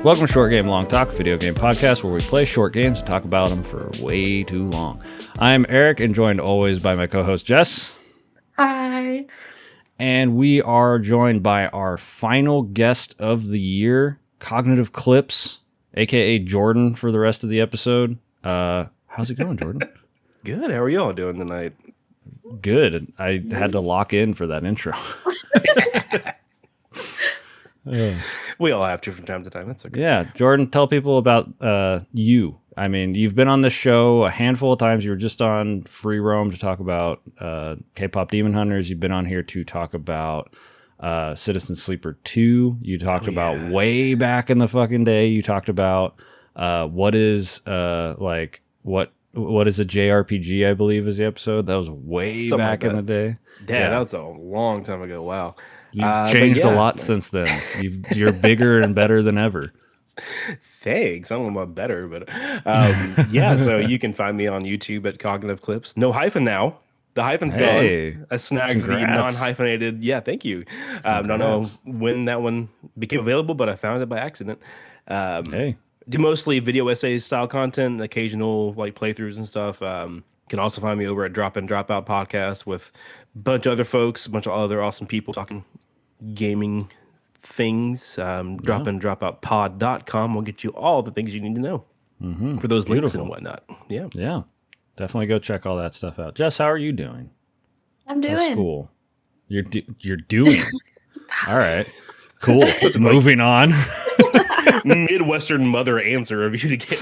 Welcome to Short Game Long Talk, a video game podcast where we play short games and talk about them for way too long. I'm Eric, and joined always by my co-host Jess. Hi. And we are joined by our final guest of the year, CognitiveClips, aka Jordan, for the rest of the episode. How's it going, Jordan? Good. How are you all doing tonight? Good. I had to lock in for that intro. We all have to from time to time. That's okay. Yeah, Jordan, tell people about you. I mean, you've been on this show a handful of times. You were just on Free Roam to talk about K-pop Demon Hunters. You've been on here to talk about Citizen Sleeper 2. You talked about way back in the fucking day. You talked about what is a JRPG, I believe is the episode. That was way Something back like in the day. Yeah, that was a long time ago. Wow. You've changed a lot since then. You're bigger and better than ever. Thanks. I don't know about better, but so you can find me on YouTube at CognitiveClips. No hyphen now. The hyphen's gone. I snagged the non-hyphenated. Yeah, thank you. Don't know when that one became available, but I found it by accident. Do mostly video essay style content, occasional like playthroughs and stuff. You can also find me over at Drop In Drop Out podcast with a bunch of other folks, a bunch of other awesome people talking gaming things. dropindropoutpod.com will get you all the things you need to know for those links and whatnot. Yeah, definitely go check all that stuff out. Jess, how are you doing? I'm doing. How's school? You're doing. All right, cool. Moving on. Midwestern mother answer of you to get.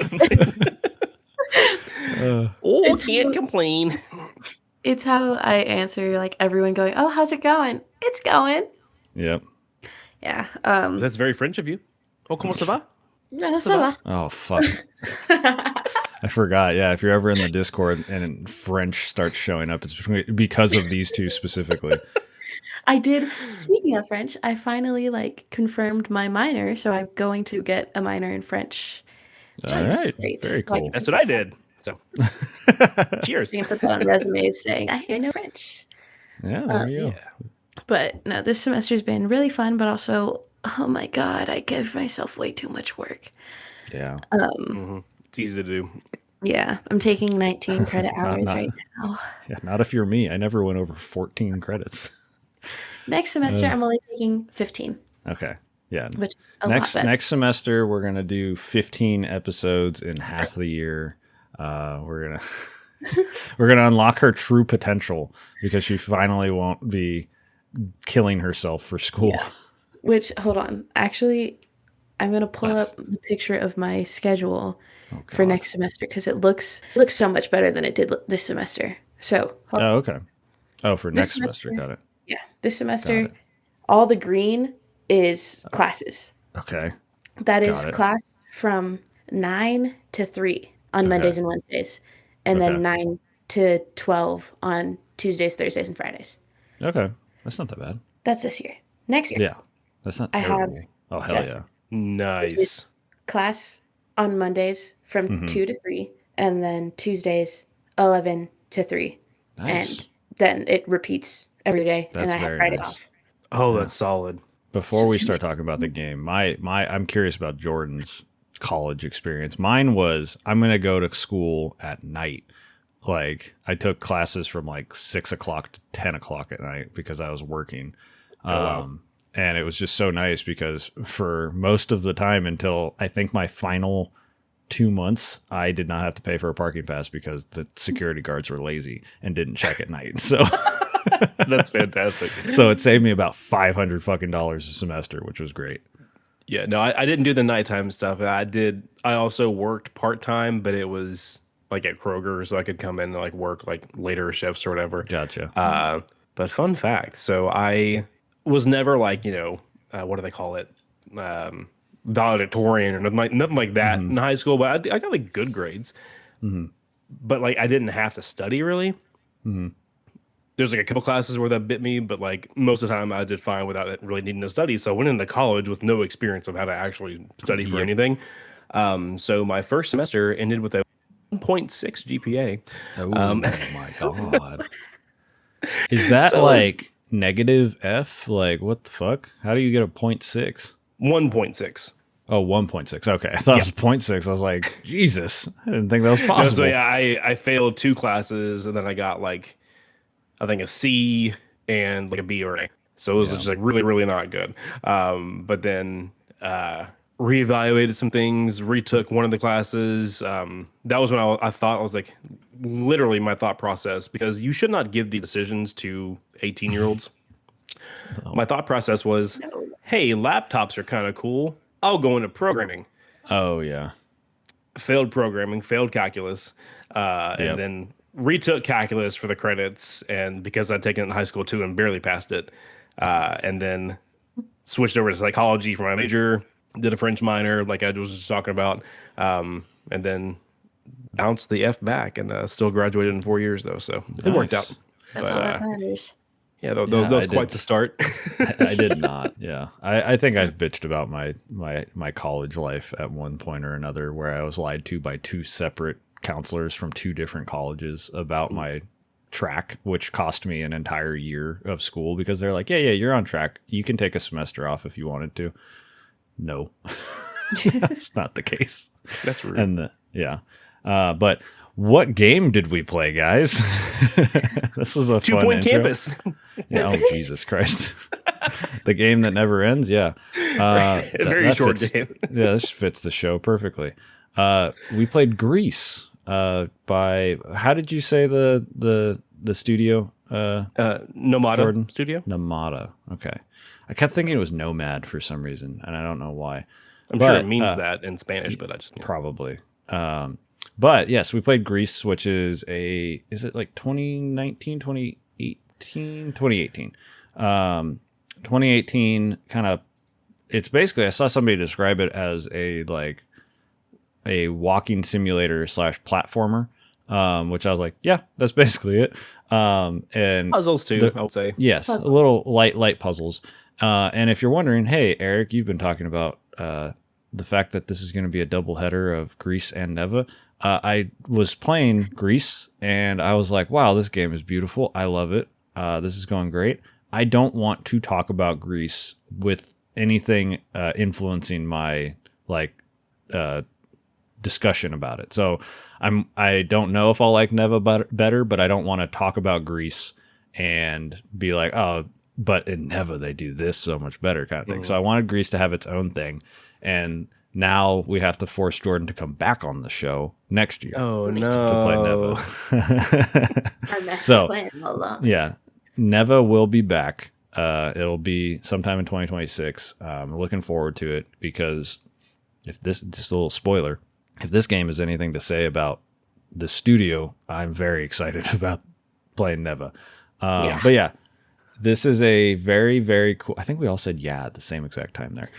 Can't complain. It's how I answer like everyone going, "Oh, how's it going?" It's going. Yep. Yeah. That's very French of you. Oh, comment ça va? Ça va. Oh, fuck. I forgot. Yeah, if you're ever in the Discord and French starts showing up, it's because of these two specifically. I did. Speaking of French, I finally confirmed my minor, so I'm going to get a minor in French. All right. Very cool. That's what I did. So, cheers. You can put that on resumes saying I know French. Yeah, there you go. Yeah. But no, this semester's been really fun, but also, oh my God, I give myself way too much work. Yeah. It's easy to do. Yeah, I'm taking 19 credit hours right now. Yeah, not if you're me. I never went over 14 credits. Next semester, I'm only taking 15. Okay. Yeah. Which is a lot better. Next semester, we're going to do 15 episodes in half the year. We're gonna unlock her true potential because she finally won't be killing herself for school. Yeah. Which, hold on. Actually, I'm going to pull up the picture of my schedule for next semester because it looks so much better than it did this semester. So, okay. Oh, for next semester. Got it. Yeah. This semester, all the green is classes. Okay. That is class from 9 to 3 on Mondays and Wednesdays, and then 9 to 12 on Tuesdays, Thursdays, and Fridays. Okay. That's not that bad. That's this year. Next year. Yeah. That's not terrible. I have hell yeah. Nice. Class on Mondays from 2 to 3, and then Tuesdays 11 to 3. Nice. And then it repeats every day, and I have Fridays off. Oh, that's solid. Before we start talking about the game, I'm curious about Jordan's college experience. Mine was I'm going to go to school at night. Like I took classes from 6 o'clock to 10 o'clock at night because I was working. And it was just so nice because for most of the time until I think my final 2 months, I did not have to pay for a parking pass because the security guards were lazy and didn't check at night. So that's fantastic. So it saved me about $500 a semester, which was great. Yeah, no, I didn't do the nighttime stuff. I also worked part-time, but it was at Kroger, so I could come in and work later shifts or whatever. Gotcha. But fun fact, so I was never what do they call it? Valedictorian or nothing like that in high school, but I got good grades. But I didn't have to study really. There's a couple classes where that bit me, but most of the time I did fine without it really needing to study. So I went into college with no experience of how to actually study for anything. So my first semester ended with a 1.6 GPA. Oh my God. Is that negative F? What the fuck? How do you get a 0.6? 1.6. Oh, 1.6. Okay. I thought it was 0.6. I was like, Jesus. I didn't think that was possible. No, so yeah, I failed 2 classes and then I got like, I think a C and like a B or an A. So it was just like really, really not good. But then reevaluated some things, retook one of the classes. That was when I thought, I was like, literally my thought process, because you should not give these decisions to 18-year-olds. My thought process was, hey, laptops are kind of cool. I'll go into programming. Oh, yeah. Failed programming, failed calculus, and then retook calculus for the credits. And because I'd taken it in high school too and barely passed it, and then switched over to psychology for my major, did a French minor, like I was just talking about, and then bounced the F back and still graduated in 4 years though. So it worked out. That's all that matters. Yeah, that was quite the start. I did not. Yeah, I think I've bitched about my college life at one point or another, where I was lied to by 2 separate counselors from 2 different colleges about my track, which cost me an entire year of school, because they're like, yeah, you're on track. You can take a semester off if you wanted to. No, that's not the case. That's rude. And but what game did we play, guys? This was a 2 fun Point intro. Campus. Yeah, oh, Jesus Christ. The game that never ends. Yeah. A very short game. Yeah, this fits the show perfectly. We played Gris by, how did you say the studio? Nomada Jordan? Studio. Nomada. Okay. I kept thinking it was Nomad for some reason, and I don't know why. I'm sure it means that in Spanish, but I just probably. But yes, we played Gris, which is is it like 2019, 2018? 2018. 2018 kind of, it's basically, I saw somebody describe it as a walking simulator / platformer, which I was like, yeah, that's basically it. And puzzles too, I would say. Yes, puzzles. A little light puzzles. And if you're wondering, hey, Eric, you've been talking about the fact that this is going to be a double header of Gris and Neva. I was playing Gris and I was like, wow, this game is beautiful. I love it. This is going great. I don't want to talk about Gris with anything influencing my discussion about it. So I don't know if I'll like Neva better, but I don't want to talk about Gris and be like, oh, but in Neva they do this so much better kind of thing. So I wanted Gris to have its own thing. And now we have to force Jordan to come back on the show next year. Oh, no. To play Neva. So, yeah, Neva will be back. It'll be sometime in 2026. I'm looking forward to it, because just a little spoiler, if this game is anything to say about the studio, I'm very excited about playing Neva. But yeah, this is a very, very cool. I think we all said yeah at the same exact time there.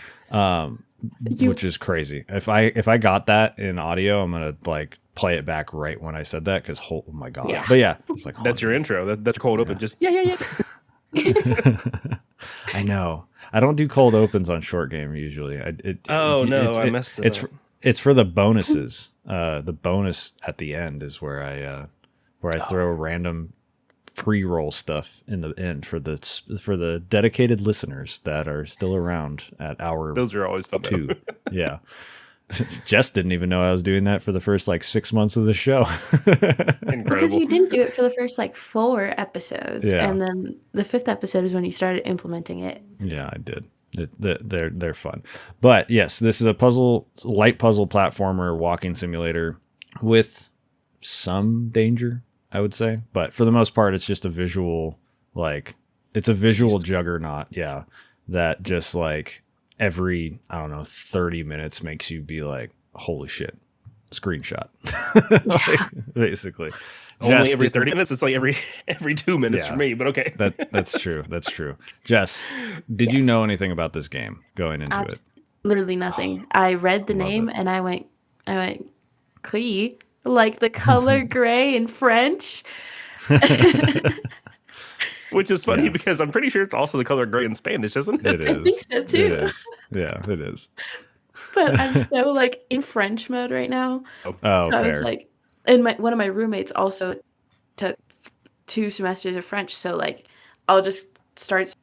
Which is crazy. If I got that in audio, I'm gonna play it back right when I said that, because oh my god. Yeah. But yeah, it's like that's your intro. That's cold open. Just yeah. I know. I don't do cold opens on short game usually. I messed it up. It's for the bonuses. The bonus at the end is where I throw random pre-roll stuff in the end for the dedicated listeners that are still around at hour. Those are always fun 2. Yeah. Jess didn't even know I was doing that for the first 6 months of the show. Incredible. Because you didn't do it for the first 4 episodes, and then the 5th episode is when you started implementing it. Yeah, I did. They're fun. But yes, this is a light puzzle platformer walking simulator with some danger, I would say. But for the most part, it's just a visual, it's a visual juggernaut. Yeah. That just every, 30 minutes makes you be like, holy shit, screenshot. Basically. Only every 30 minutes? It's every 2 minutes for me, but okay. That's true. That's true. Jess, did you know anything about this game going into it? Literally nothing. I read the name and I went, Gris, like the color gray in French. Which is funny because I'm pretty sure it's also the color gray in Spanish, isn't it? It is. I think so too. It is. Yeah, it is. But I'm so in French mode right now. Oh, so fair. I was and one of my roommates also took 2 semesters of French. So I'll just start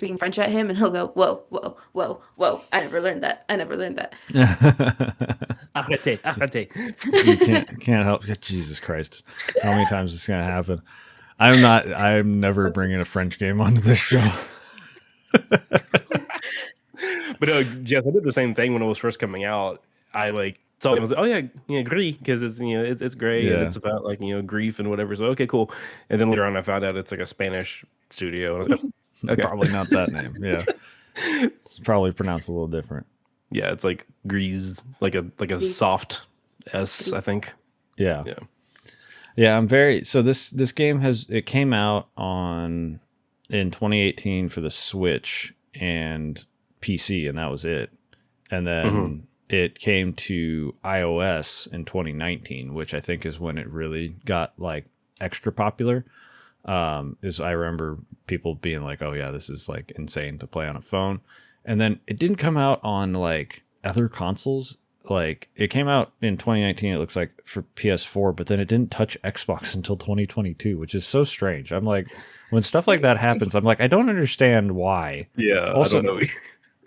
speaking French at him, and he'll go, whoa, whoa, whoa, whoa. I never learned that. I never learned that. Arrêtez, arrêtez. You can't help. Jesus Christ. How many times is this going to happen? I'm never bringing a French game onto this show. But Jess, I did the same thing when it was first coming out. I like told him, I was like, oh yeah, Gris, because it's it's great and it's about like grief and whatever. So okay, cool. And then later on, I found out it's like a Spanish studio. And I was like, oh, okay, probably not that name. Yeah, it's probably pronounced a little different. Yeah, it's like Gris, like a soft S, I think. Yeah. I'm very so this game came out in 2018 for the Switch and PC, and that was it. And then it came to iOS in 2019, which I think is when it really got like extra popular. I remember people being like, "Oh yeah, this is like insane to play on a phone." And then it didn't come out on like other consoles. Like it came out in 2019, it looks like, for PS4, but then it didn't touch Xbox until 2022, which is so strange. I'm like, when stuff like that happens, I'm like, I don't understand why. Yeah. Also, I don't know.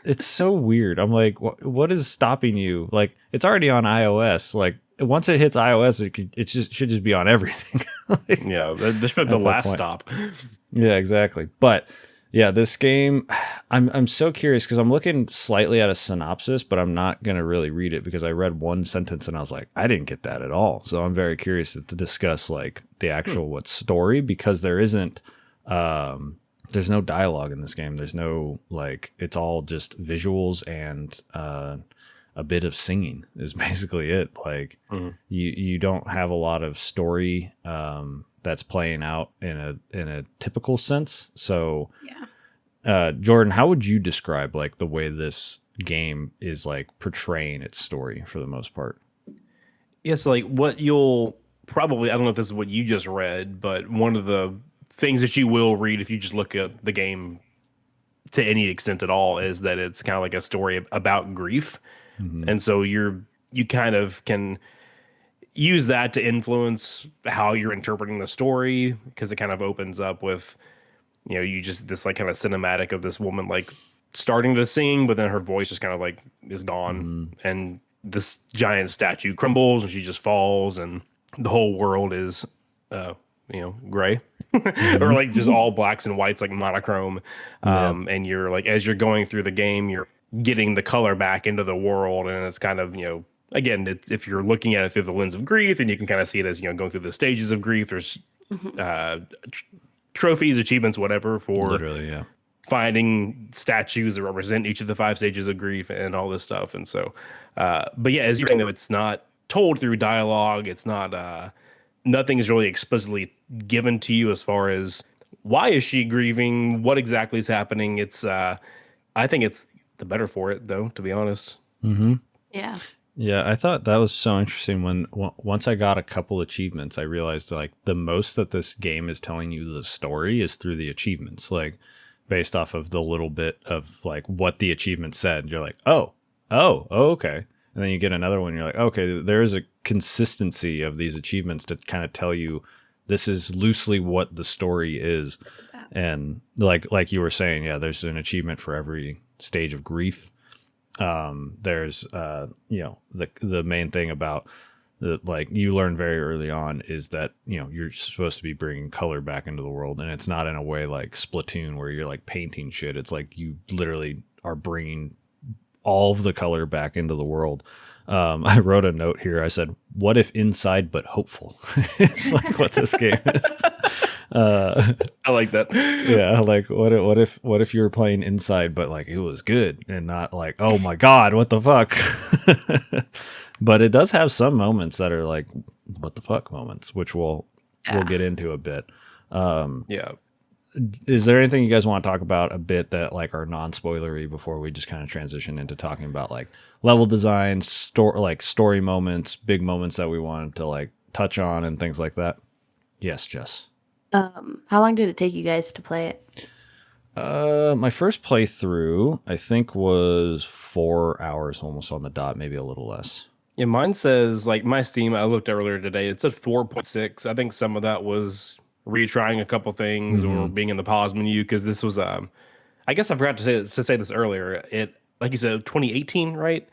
It's so weird. I'm like, what is stopping you? Like, it's already on iOS. Like, once it hits iOS, it should just be on everything. Like, yeah, this should be the last stop. Yeah, exactly. But yeah, this game, I'm so curious because I'm looking slightly at a synopsis, but I'm not going to really read it because I read one sentence and I was like, I didn't get that at all. So I'm very curious to discuss like the actual story, because there isn't, there's no dialogue in this game. There's no like, it's all just visuals and a bit of singing is basically it. Like you don't have a lot of story that's playing out in a typical sense. So Jordan, how would you describe like the way this game is like portraying its story for the most part? Yes, like what you'll probably, I don't know if this is what you just read, but one of the things that you will read if you just look at the game to any extent at all is that it's kind of like a story about grief. And so you kind of can use that to influence how you're interpreting the story, because it kind of opens up with, you just this like kind of cinematic of this woman like starting to sing, but then her voice just kind of like is gone, and this giant statue crumbles and she just falls, and the whole world is gray or like just all blacks and whites, like monochrome. And you're like, as you're going through the game, you're getting the color back into the world, and it's kind of, again, if you're looking at it through the lens of grief, and you can kind of see it as, going through the stages of grief. There's trophies, achievements, whatever, for finding statues that represent each of the 5 stages of grief and all this stuff. And so, but yeah, as you're saying, though, it's not told through dialogue. It's not, nothing is really explicitly given to you as far as why is she grieving, what exactly is happening. It's, I think it's the better for it, though, to be honest. Yeah, I thought that was so interesting when once I got a couple achievements, I realized like the most that this game is telling you the story is through the achievements, like based off of the little bit of like what the achievement said. You're like, oh, okay. And then you get another one, you're like, okay, there is a consistency of these achievements to kind of tell you this is loosely what the story is. And like you were saying, yeah, there's an achievement for every stage of grief. There's the main thing about like you learn very early on is that you're supposed to be bringing color back into the world, and it's not in a way like Splatoon where you're like painting shit. It's like you literally are bringing all of the color back into the world. I wrote a note here. I said, "What if inside but hopeful?" It's like what this game is. I like that. Yeah, like what if you were playing inside but like it was good and not like, oh my god, what the fuck. But it does have some moments that are like what the fuck moments, which we'll get into a bit. Is there anything you guys want to talk about a bit that like are non-spoilery before we just kind of transition into talking about like level design, story moments, big moments that we wanted to like touch on and things like that? Yes, Jess. How long did it take you guys to play it? My first playthrough, I think, was 4 hours, almost on the dot, maybe a little less. Yeah, mine says, like, my Steam, I looked earlier today, it said 4.6. I think some of that was retrying a couple things or being in the pause menu, because this was, I I guess I forgot to say this earlier. It, like you said, 2018, right?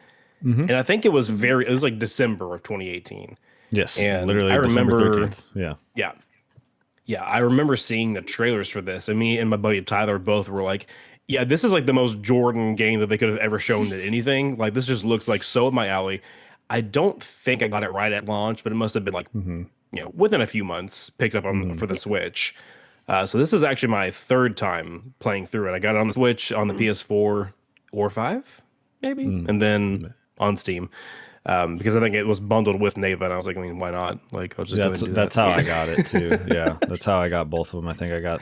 Mm-hmm. And I think it was like December of 2018. Yes, And I literally December remember, 13th. Yeah. yeah, yeah, I remember seeing the trailers for this, and me and my buddy Tyler both were like, "Yeah, this is like the most Jordan game that they could have ever shown at anything. Like, this just looks like so up my alley." I don't think I got it right at launch, but it must have been like, Mm-hmm. within a few months, picked up on Mm-hmm. for the Switch. So this is actually my third time playing through it. I got it on the Switch, on the PS4 or 5, maybe, and then on Steam. Because I think it was bundled with Neva, and I was like, I mean, why not? Like, I'll just go ahead and do That's that. how I got it too. Yeah, that's how I got both of them. I think I got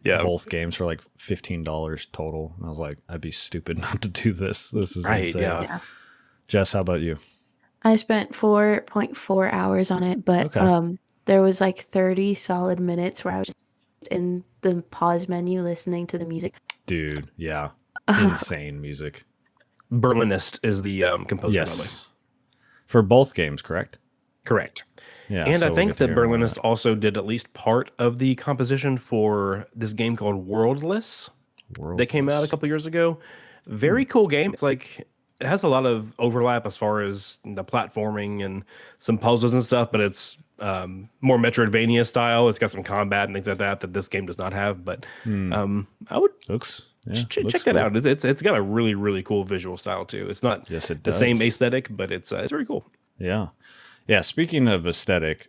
Yeah, both games for like $15 total. And I was like, I'd be stupid not to do this. This is right. insane. Yeah. Yeah. Jess, how about you? I spent 4.4 hours on it, but Okay. there was like 30 solid minutes where I was just in the pause menu listening to the music. Dude, yeah. Insane music. Berlinist is the composer. Yes. For both games, correct? Correct. Yeah. And so I we'll think get to that hear more of Berlinist also did at least part of the composition for this game called Worldless that came out a Worldless. couple years ago. Very cool game. It's like it has a lot of overlap as far as the platforming and some puzzles and stuff, but it's more Metroidvania style. It's got some combat and things like that that this game does not have. But I would Looks check that out. It's got a really, really cool visual style too. It's not Yes, it the does. same aesthetic, but it's very cool. Yeah. Yeah. Speaking of aesthetic,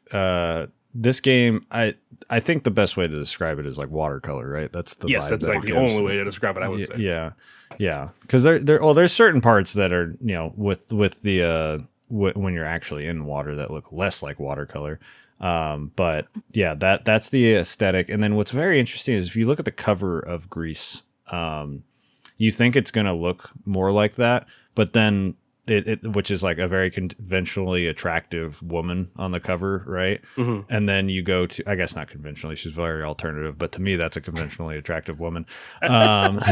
this game, I think the best way to describe it is like watercolor, right? That's the Yes, vibe that's that like it the gives. only way to describe it, I would say. Yeah, yeah. Because there's certain parts that are with the when you're actually in water that look less like watercolor. But yeah, that's the aesthetic. And then what's very interesting is if you look at the cover of Gris, you think it's gonna look more like that, but then which is like a very conventionally attractive woman on the cover, right? Mm-hmm. And then you go to, I guess not conventionally, she's very alternative, but to me, that's a conventionally attractive woman. And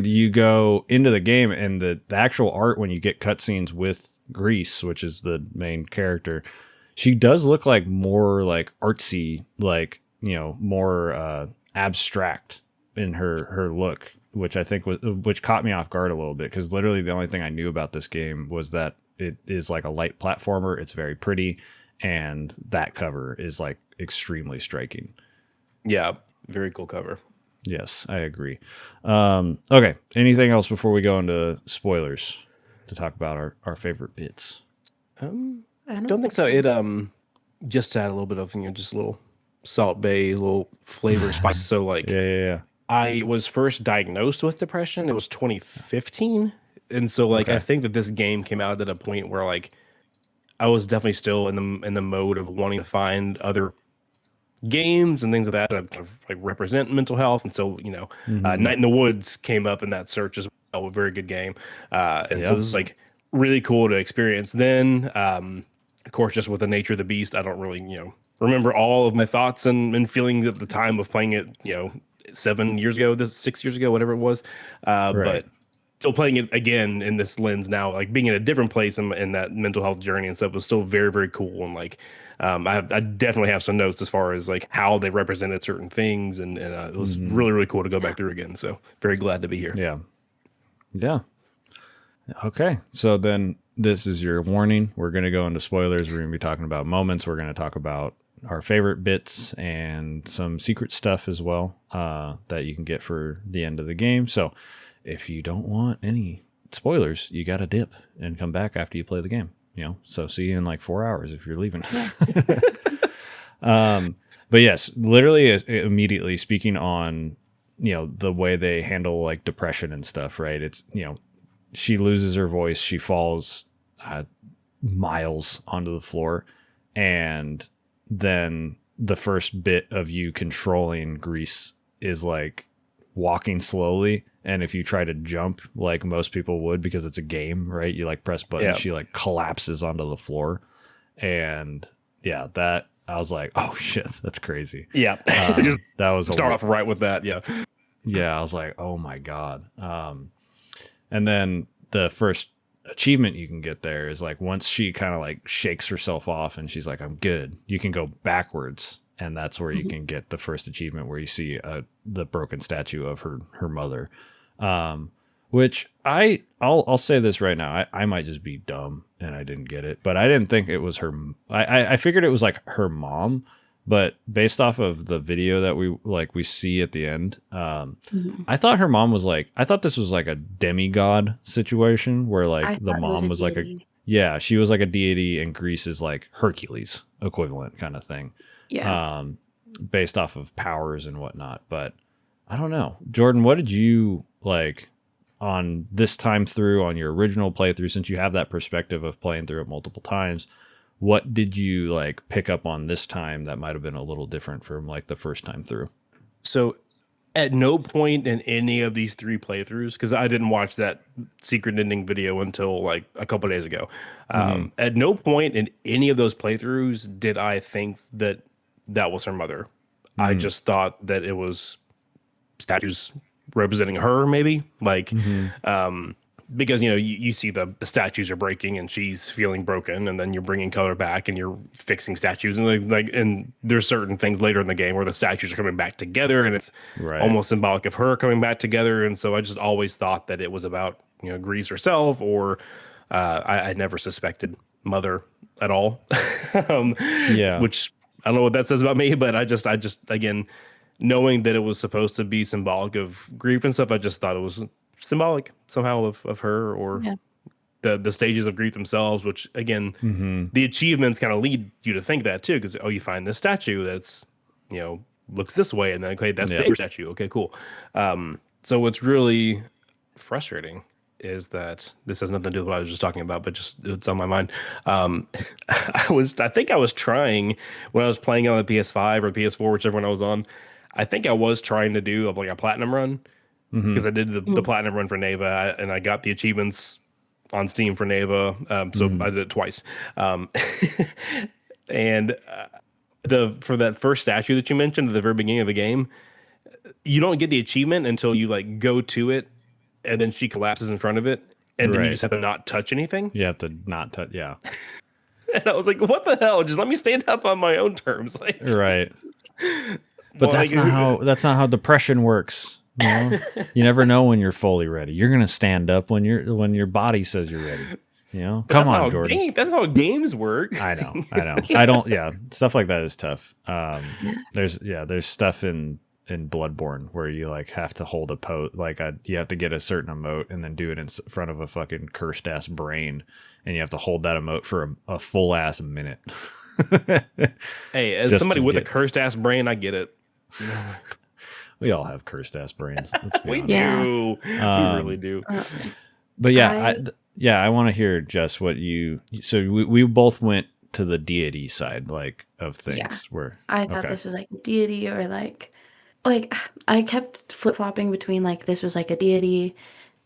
you go into the game, and the actual art when you get cutscenes with Gris, which is the main character, she does look like more like artsy, like more abstract in her look, which I think which caught me off guard a little bit, because literally the only thing I knew about this game was that it is like a light platformer. It's very pretty, and that cover is like extremely striking. Yeah, very cool cover. Yes, I agree. Okay, anything else before we go into spoilers to talk about our favorite bits? I Don't think so. It just to add a little bit of just a little Salt Bay, little flavor spice. So like Yeah. I was first diagnosed with depression. It was 2015. And so like Okay. I think that this game came out at a point where like I was definitely still in the mode of wanting to find other games and things like that kind of like represent mental health. And so, Night in the Woods came up in that search as well, a very good game. And so this is like really cool to experience. Then of course, just with the nature of the beast, I don't really, remember all of my thoughts and feelings at the time of playing it, 6 years ago, whatever it was. Right. But still playing it again in this lens now, like being in a different place in that mental health journey and stuff was still very, very cool. And like, I definitely have some notes as far as like how they represented certain things. And it was really, really cool to go back through again. So very glad to be here. Yeah. Yeah. Okay. So then this is your warning. We're going to go into spoilers. We're going to be talking about moments. We're going to talk about our favorite bits and some secret stuff as well that you can get for the end of the game. So if you don't want any spoilers, you got to dip and come back after you play the game. So see you in like 4 hours if you're leaving. But yes, literally immediately speaking on, the way they handle like depression and stuff, right? It's, she loses her voice. She falls miles onto the floor. And then the first bit of you controlling Gris is like walking slowly. And if you try to jump like most people would, because it's a game, right? You like press buttons, she like collapses onto the floor. And yeah, that I was like, oh shit, that's crazy. Yeah. Just that was start off right with that. Yeah. Yeah. I was like, oh my God. And then the first achievement you can get there is like once she kind of like shakes herself off and she's like, I'm good, you can go backwards and that's where you can get the first achievement where you see the broken statue of her mother. Which I'll say this right now. I might just be dumb and I didn't get it, but I didn't think it was her. I figured it was like her mom, but based off of the video that we see at the end, I thought her mom was like, I thought this was like a demigod situation where like the mom was like she was like a deity and Gris is like Hercules equivalent kind of thing. Yeah. Based off of powers and whatnot. But I don't know. Jordan, what did you like on this time through, on your original playthrough, since you have that perspective of playing through it multiple times? What did you like pick up on this time that might have been a little different from like the first time through? So at no point in any of these 3 playthroughs, because I didn't watch that secret ending video until like a couple days ago. At no point in any of those playthroughs did I think that was her mother. I just thought that it was statues representing her, maybe like, because you see the statues are breaking and she's feeling broken, and then you're bringing color back and you're fixing statues, and and there's certain things later in the game where the statues are coming back together, and it's almost symbolic of her coming back together. And so I just always thought that it was about Gris herself, or I never suspected mother at all. Which I don't know what that says about me, but I just again, knowing that it was supposed to be symbolic of grief and stuff, I just thought it was symbolic somehow of her, or the stages of grief themselves, which again, the achievements kind of lead you to think that too, because you find this statue that's looks this way, and then okay, that's the statue. Okay, cool. So what's really frustrating is that this has nothing to do with what I was just talking about, but just it's on my mind. I think I was trying when I was playing on the PS5 or PS4, whichever one I was on. I think I was trying to do like a platinum run, because I did the platinum run for Neva, and I got the achievements on Steam for Neva. So I did it twice. And for that first statue that you mentioned at the very beginning of the game, you don't get the achievement until you like go to it, and then she collapses in front of it, and then you just have to not touch anything. You have to not touch. Yeah. And I was like, what the hell? Just let me stand up on my own terms. Like, right. But that's not how depression works. You never know when you're fully ready. You're gonna stand up when your body says you're ready. Come on, Jordan. That's how games work. I know. I don't. Yeah, stuff like that is tough. There's stuff in Bloodborne where you like have to hold a pose, you have to get a certain emote and then do it in front of a fucking cursed ass brain, and you have to hold that emote for a full ass minute. Hey, as somebody with a cursed ass brain, I get it. We all have cursed ass brains. We do. We really do. But I want to hear just what so we both went to the deity side, like, of things. Where I thought this was like deity, or like I kept flip-flopping between like this was like a deity,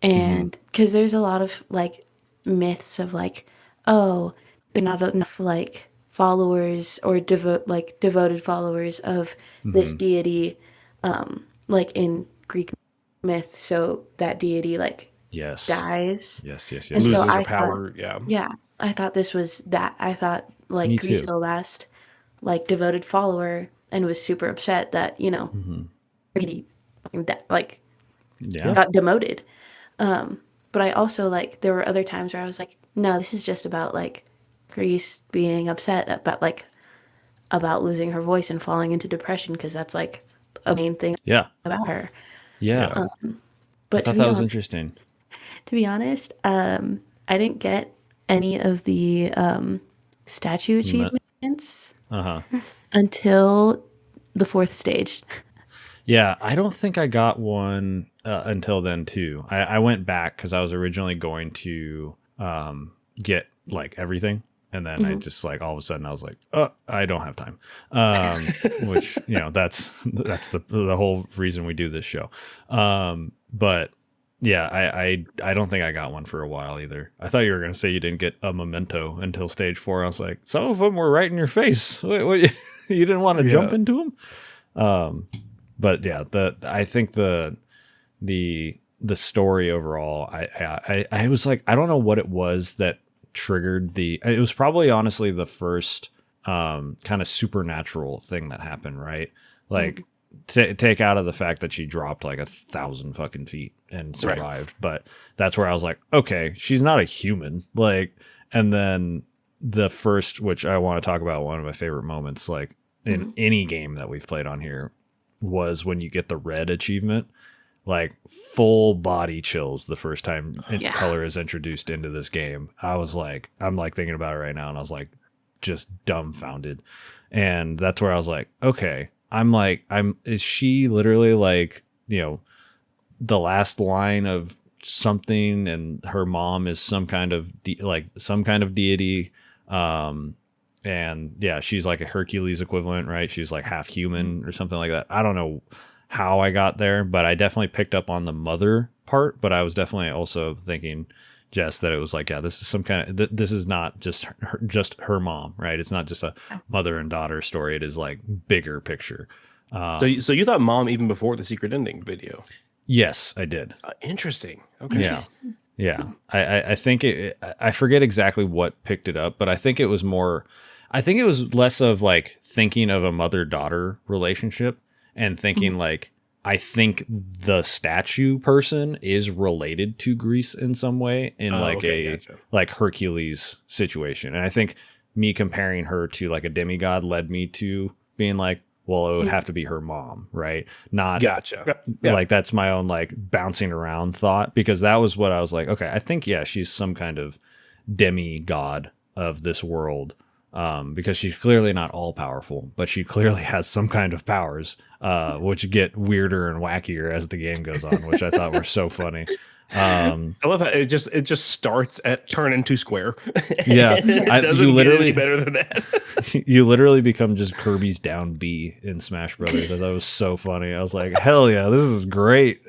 and because there's a lot of like myths of like, oh, they're not enough like followers or devoted followers of this deity, like in Greek myth, so that deity like dies. Yes. And loses so her power. I thought this was that. I thought like Gris was the last like devoted follower, and was super upset that he got demoted. But I also like there were other times where I was like, no, this is just about like Gris being upset about losing her voice and falling into depression, because that's like a main thing about her. But I thought that was interesting. To be honest, I didn't get any of the statue achievements until the 4th stage. Yeah, I don't think I got one until then too. I went back because I was originally going to get like everything, and then I just like all of a sudden I was like, oh, I don't have time. Which that's the whole reason we do this show. But yeah, I don't think I got one for a while either. I thought you were gonna say you didn't get a memento until stage 4. I was like, some of them were right in your face. What you didn't want to jump into them? But yeah, I think the story overall, I was like, I don't know what it was that triggered it was probably honestly the first kind of supernatural thing that happened, right? Like take out of the fact that she dropped like 1,000 fucking feet and survived, but that's where I was like, okay, she's not a human. Like, and then the first, which I want to talk about, one of my favorite moments, like in any game that we've played on here, was when you get the red achievement. Like full body chills the first time color is introduced into this game. I was like, I'm like thinking about it right now, and I was like, just dumbfounded. And that's where I was like, okay, is she literally like, you know, the last line of something, and her mom is some kind of some kind of deity. And yeah, she's like a Hercules equivalent, right? She's like half human or something like that. I don't know how I got there, but I definitely picked up on the mother part. But I was definitely also thinking, Jess, that it was like, yeah, this is some kind of this is not just her mom, right? It's not just a mother and daughter story. It is like bigger picture. So you thought mom even before the secret ending video? Yes, I did. Interesting. Okay. Yeah. I think I forget exactly what picked it up, but I think it was more. I think it was less of like thinking of a mother-daughter relationship and thinking like, I think the statue person is related to Gris in some way in like Hercules situation. And I think me comparing her to like a demigod led me to being like, well, it would have to be her mom, right? Not like that's my own like bouncing around thought, because that was what I was like, okay, I think, yeah, she's some kind of demigod of this world. Because she's clearly not all powerful, but she clearly has some kind of powers, which get weirder and wackier as the game goes on, which I thought were so funny. I love how it just starts at turn into square. Yeah, it doesn't get any better than that. You literally become just Kirby's down B in Smash Brothers. That was so funny. I was like, hell yeah, this is great.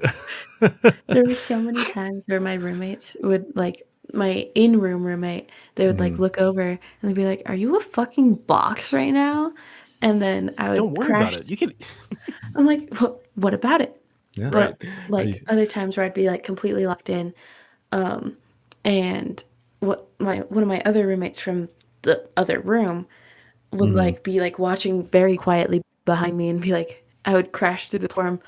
There were so many times where my roommates would like. My in-room roommate, they would like look over and they'd be like, "Are you a fucking box right now?" And then I would don't worry crash. About it. You can. I'm like, well, what about it? Yeah. But like other times where I'd be like completely locked in, and one of my other roommates from the other room would like be like watching very quietly behind me and be like, I would crash through the form.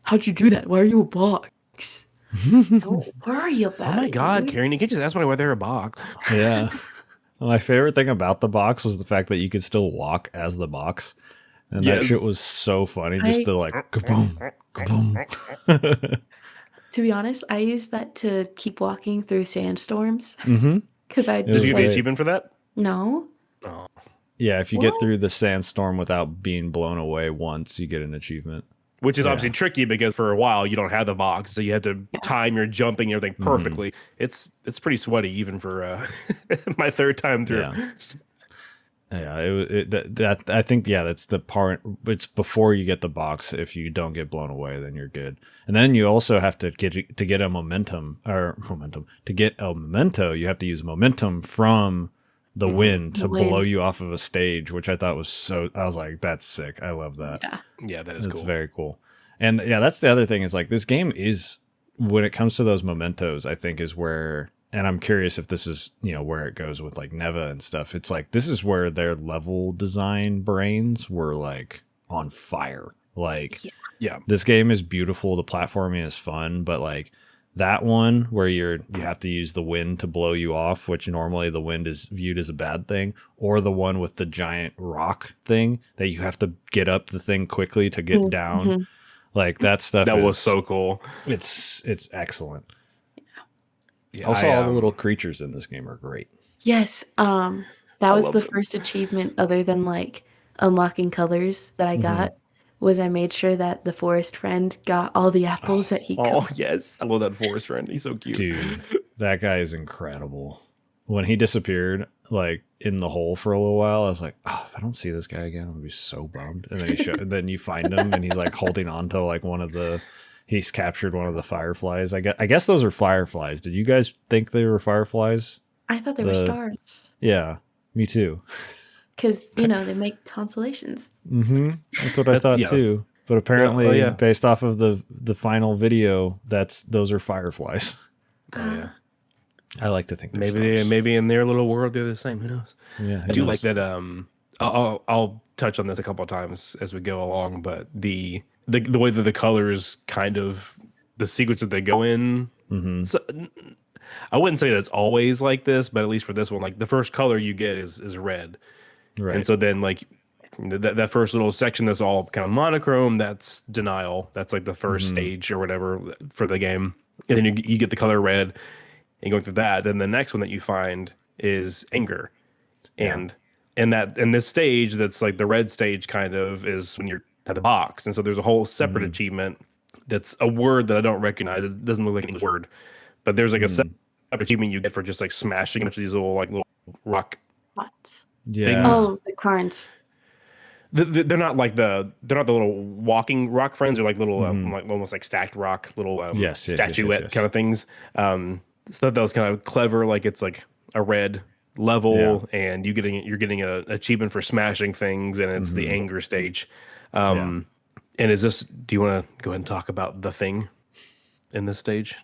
How'd you do that? Why are you a box? Don't worry about it. Oh my God, dude. Karen, you can't just ask me why they're a box. Yeah. My favorite thing about the box was the fact that you could still walk as the box. And that shit was so funny. Just the like, kaboom, kaboom. To be honest, I used that to keep walking through sandstorms. Because I Did you get an achievement for that? No. Oh. Yeah, if you get through the sandstorm without being blown away once, you get an achievement. Which is obviously tricky because for a while you don't have the box, so you had to time your jumping and everything perfectly. It's pretty sweaty even for my third time through. Yeah, I think that's the part. It's before you get the box. If you don't get blown away, then you're good. And then you also have to get a momentum. To get a memento, you have to use momentum from the wind to blow you off of a stage, which I thought was so. I was like, that's sick. I love that. Yeah, that is cool. It's very cool. And yeah, that's the other thing is like this game is, when it comes to those mementos, I think is where, and I'm curious if this is, where it goes with like Neva and stuff. It's like, this is where their level design brains were like on fire. Like, this game is beautiful. The platforming is fun, but like that one where you have to use the wind to blow you off, which normally the wind is viewed as a bad thing, or the one with the giant rock thing that you have to get up the thing quickly to get down. Like that stuff. That was so cool. It's excellent. Yeah, also, all the little creatures in this game are great. Yes. That was the first achievement other than like unlocking colors that I got. Was I made sure that the forest friend got all the apples that he got. Oh, yes. I love that forest friend. He's so cute. Dude, that guy is incredible. When he disappeared, like, in the hole for a little while, I was like, oh, if I don't see this guy again, I'm going to be so bummed. And then and then you find him, and he's, like, holding on to, like, he's captured one of the fireflies. I guess those are fireflies. Did you guys think they were fireflies? I thought they were stars. Yeah, me too. Because, they make constellations. That's what I thought too. But apparently, based off of the final video, those are fireflies. Oh, yeah. I like to think maybe in their little world they're the same. Who knows? Yeah, I do like that. I'll touch on this a couple of times as we go along, but the way that the colors kind of the sequence that they go in. So, I wouldn't say that it's always like this, but at least for this one, like the first color you get is red, Right. and so then like that first little section that's all kind of monochrome, that's denial. That's like the first stage or whatever for the game, and then you get the color red, and going through that. Then the next one that you find is anger, and in this stage that's like the red stage kind of is when you're at the box, and so there's a whole separate achievement that's a word that I don't recognize. It doesn't look like an English word, but there's like a separate achievement you get for just like smashing into these little rock What? Yeah. things. Oh, the cards. They're not like the little walking rock friends. They're like little like almost like stacked rock little statuette kind of things. So that was kind of clever. Like it's like a red level, and you're getting an achievement for smashing things, and it's the anger stage. And is this? Do you want to go ahead and talk about the thing in this stage?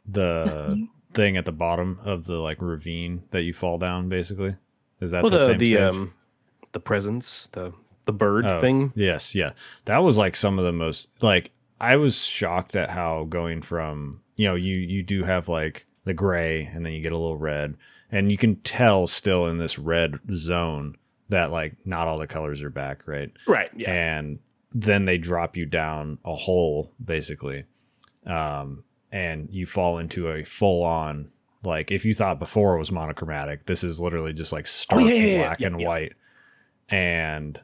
The thing at the bottom of the like ravine that you fall down, basically. Is that the same stage? The presence, the bird thing. Yes, yeah. That was like some of the most like I was shocked at how going from, you do have like the gray and then you get a little red, and you can tell still in this red zone that like not all the colors are back, right? Right, yeah. And then they drop you down a hole basically. And you fall into a full on, like if you thought before it was monochromatic, this is literally just like stark black and white. And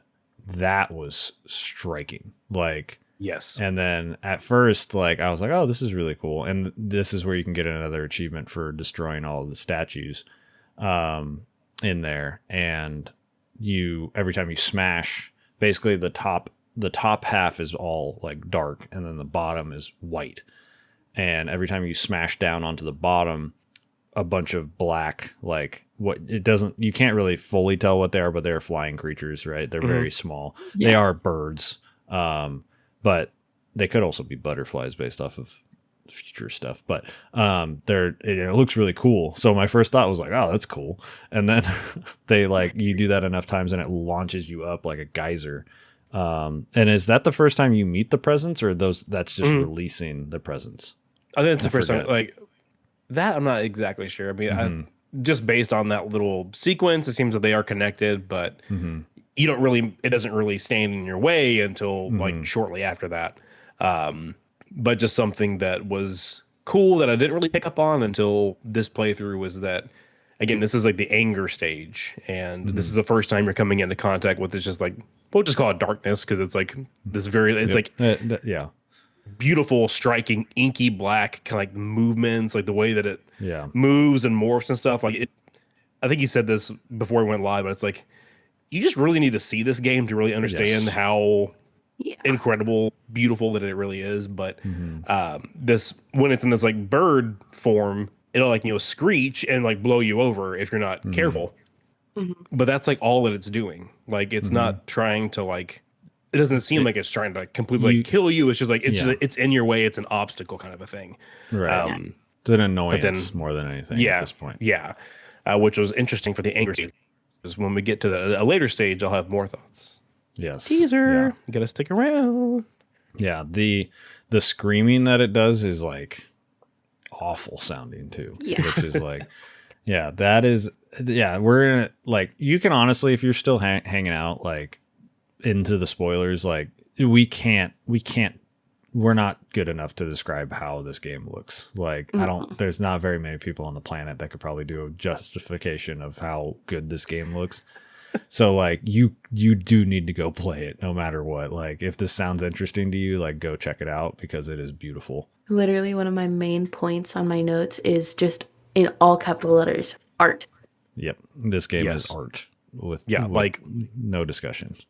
that was striking. Like, yes. And then at first, like I was like, oh, this is really cool. And this is where you can get another achievement for destroying all of the statues in there. And every time you smash, basically the top half is all like dark, and then the bottom is white. And every time you smash down onto the bottom, a bunch of black, like you can't really fully tell what they are, but they're flying creatures, right? They're very small. Yeah. They are birds. But they could also be butterflies based off of future stuff. But it looks really cool. So my first thought was like, oh, that's cool. And then they like, you do that enough times and it launches you up like a geyser. And is that the first time you meet the presence, or that's just releasing the presence? I think it's the first time. Like that, I'm not exactly sure. I mean, just based on that little sequence, it seems that they are connected, but you don't really. It doesn't really stand in your way until like shortly after that. But just something that was cool that I didn't really pick up on until this playthrough was that. Again, this is like the anger stage, and this is the first time you're coming into contact with. It's just like we'll just call it darkness because it's like this beautiful, striking, inky black kind of like movements, like the way that it moves and morphs and stuff. Like I think you said this before we went live, but it's like you just really need to see this game to really understand how incredible, beautiful that it really is. But this when it's in this like bird form, it'll like screech and like blow you over if you're not careful. But that's like all that it's doing. Like it's not trying to like. It doesn't seem like it's trying to completely kill you. It's just like it's in your way. It's an obstacle kind of a thing. Right. It's an annoyance more than anything at this point. Yeah. Which was interesting for the anger stage. Because when we get to a later stage, I'll have more thoughts. Yes. Teaser. Yeah. You gotta stick around. Yeah. The screaming that it does is like awful sounding too. Yeah. Which is like, that is, we're gonna like, you can honestly, if you're still hanging out, like, into the spoilers, like we're not good enough to describe how this game looks. Like there's not very many people on the planet that could probably do a justification of how good this game looks. So like you do need to go play it no matter what. Like if this sounds interesting to you, like go check it out because it is beautiful. Literally one of my main points on my notes is just in all capital letters, art. Yep. This game is art with like no discussions.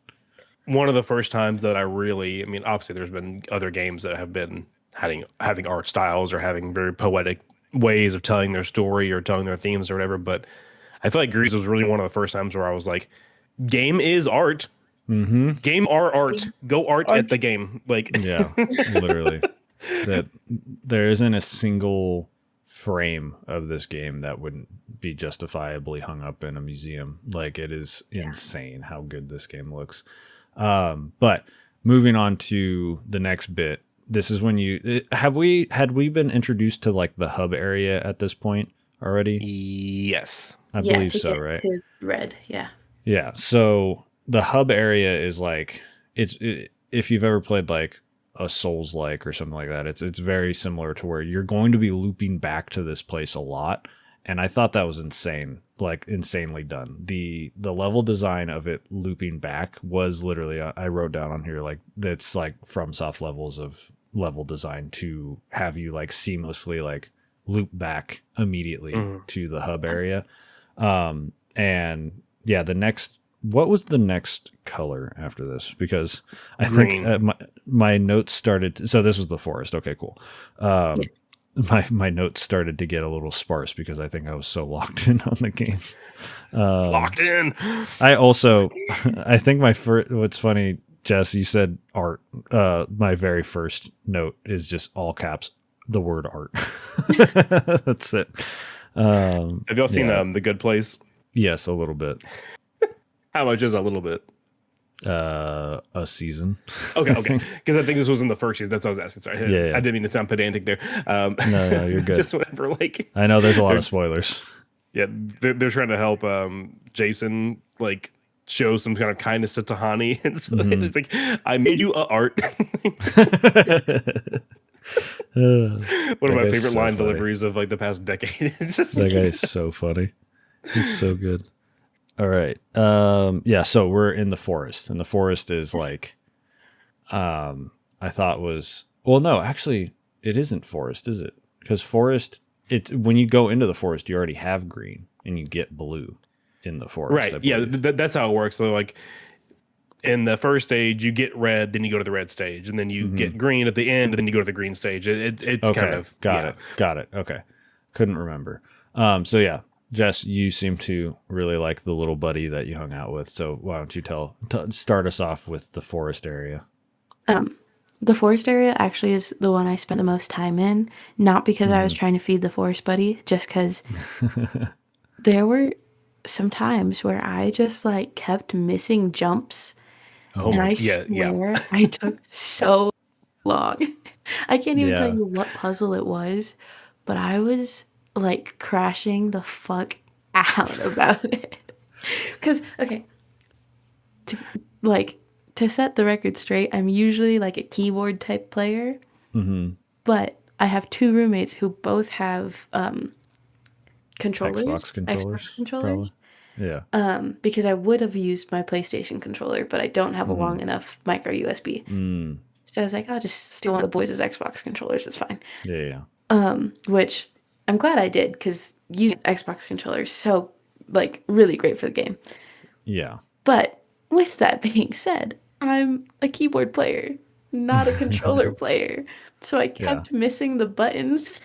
One of the first times that I mean, obviously there's been other games that have been having art styles or having very poetic ways of telling their story or telling their themes or whatever. But I feel like Gris was really one of the first times where I was like, game is art. Game are art. Go art at the game. Like, yeah, literally. That there isn't a single frame of this game that wouldn't be justifiably hung up in a museum. Like, it is insane how good this game looks. But moving on to the next bit, this is when had we been introduced to like the hub area at this point already? Yes, I believe so, right? To red, yeah. Yeah. So the hub area is like if you've ever played like a Souls-like or something like that, it's very similar to where you're going to be looping back to this place a lot. And I thought that was insane, like insanely done. The level design of it looping back was literally, I wrote down on here, like, that's like FromSoft levels of level design to have you like seamlessly like loop back immediately to the hub area. And yeah, what was the next color after this? Because I think my notes started. So this was the forest. Okay, cool. My notes started to get a little sparse because I think I was so locked in on the game. Locked in. I think what's funny, Jess, you said art. My very first note is just all caps, the word art. That's it. Have y'all seen The Good Place? Yes, a little bit. How much is a little bit? A season. Okay. Because I think this was in the first season. That's what I was asking. Sorry. Yeah. I didn't mean to sound pedantic there. No, you're good. Just whenever, like, I know there's a lot of spoilers. Yeah, they're trying to help Jason like show some kind of kindness to Tahani, and so it's like, I made you a art. One of my favorite line deliveries of like the past decade. It's just that guy is so funny. He's so good. All right. Yeah, so we're in the forest, and the forest is like I thought was, well, no, actually it isn't forest, is it? Because forest, when you go into the forest, you already have green and you get blue in the forest. Right. Yeah, that's how it works. So like in the first stage, you get red, then you go to the red stage, and then you get green at the end, and then you go to the green stage. It's okay, kind of got it. Okay, couldn't remember. So yeah, Jess, you seem to really like the little buddy that you hung out with. So why don't you start us off with the forest area? The forest area actually is the one I spent the most time in, not because I was trying to feed the forest buddy, just because there were some times where I just like kept missing jumps. And I swear I took so long. I can't even tell you what puzzle it was, but I was like crashing the fuck out about it. Because, okay, to set the record straight, I'm usually like a keyboard type player, but I have two roommates who both have controllers, Xbox controllers. Yeah. Because I would have used my PlayStation controller, but I don't have a long enough micro USB. So I was like, I'll just steal one of the boys' Xbox controllers. It's fine. Yeah. Which I'm glad I did, because using Xbox controllers so like really great for the game. Yeah. But with that being said, I'm a keyboard player, not a controller player. So I kept missing the buttons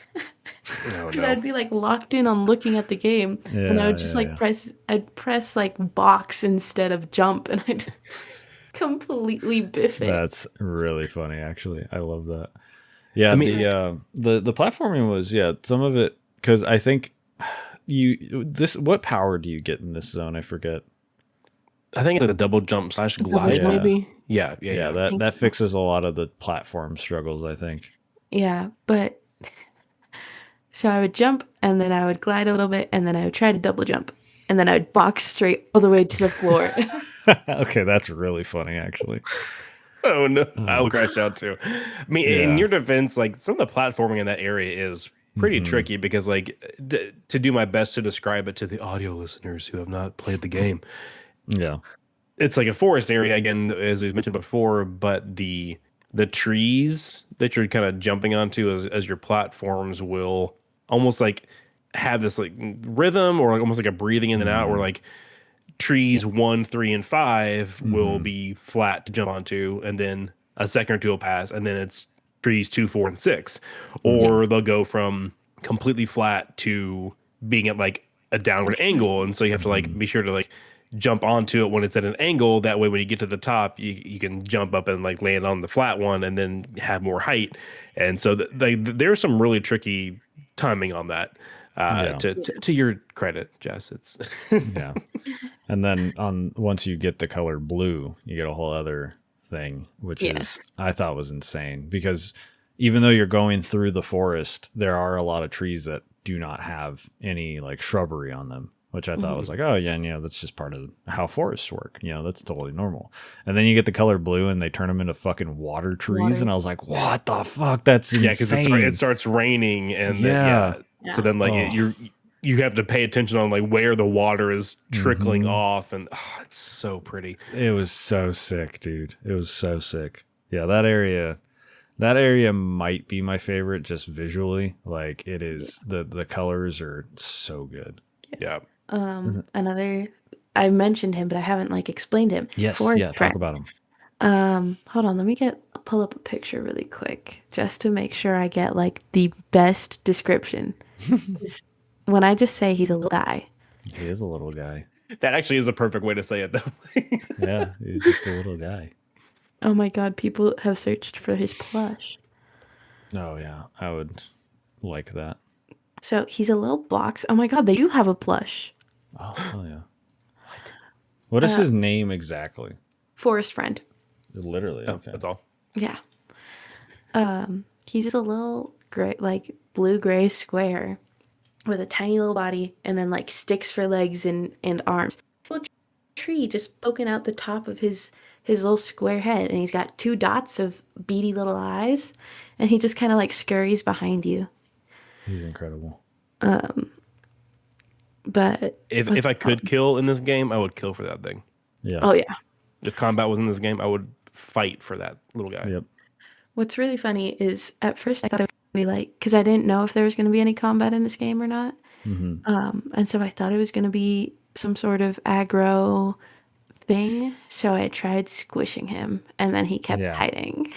because I'd be like locked in on looking at the game, and I would just press like box instead of jump, and I'd completely biff it. That's really funny, actually. I love that. Yeah, I mean, the platforming was some of it, because I think what power do you get in this zone? I forget. I think it's like a double jump / glide, maybe. Yeah. That fixes a lot of the platform struggles, I think. Yeah, but so I would jump, and then I would glide a little bit, and then I would try to double jump, and then I would box straight all the way to the floor. Okay, that's really funny, actually. Oh no, I would crash out too. I mean, in your defense, like some of the platforming in that area is pretty tricky, because like to do my best to describe it to the audio listeners who have not played the game. Yeah. It's like a forest area again, as we mentioned before, but the trees that you're kind of jumping onto as your platforms will almost like have this like rhythm, or like almost like a breathing in and out, where like trees 1, 3, and 5 will be flat to jump onto, and then a second or two will pass, and then it's trees 2, 4, and 6, or they'll go from completely flat to being at like a downward angle, and so you have to like be sure to like jump onto it when it's at an angle. That way, when you get to the top, you can jump up and like land on the flat one, and then have more height. And so there's some really tricky timing on that. Yeah. To your credit, Jess, it's Yeah. And then once you get the color blue, you get a whole other thing, which Yeah. is I thought was insane because even though you're going through the forest, there are a lot of trees that do not have any like shrubbery on them, which I thought was like, oh yeah, and, that's just part of how forests work. That's totally normal. And then you get the color blue and they turn them into fucking water trees, and I was like, what the fuck? That's insane. Yeah, because it starts raining, and so then like you have to pay attention on like where the water is trickling off, and it's so pretty. It was so sick, dude. It was so sick. Yeah, that area might be my favorite just visually. Like it is the colors are so good. Yeah. Another, I mentioned him, but I haven't like explained him. Yes, talk about him. Hold on, let me pull up a picture really quick just to make sure I get like the best description. When I just say he's a little guy. He is a little guy. That actually is a perfect way to say it, though. Yeah, he's just a little guy. Oh my God, people have searched for his plush. Oh yeah, I would like that. So he's a little box. Oh my God, they do have a plush. Oh hell yeah. What is his name exactly? Forest Friend. Literally, okay. That's all. Yeah. He's just a little gray, like blue-gray square with a tiny little body and then like sticks for legs and arms. A little tree just poking out the top of his little square head, and he's got 2 dots of beady little eyes, and he just kind of like scurries behind you. He's incredible. But if I could kill in this game, I would kill for that thing. Yeah. Oh yeah. If combat was in this game, I would fight for that little guy. Yep. What's really funny is at first I thought it would be like, because I didn't know if there was going to be any combat in this game or not. And so I thought it was going to be some sort of aggro thing. So I tried squishing him, and then he kept hiding.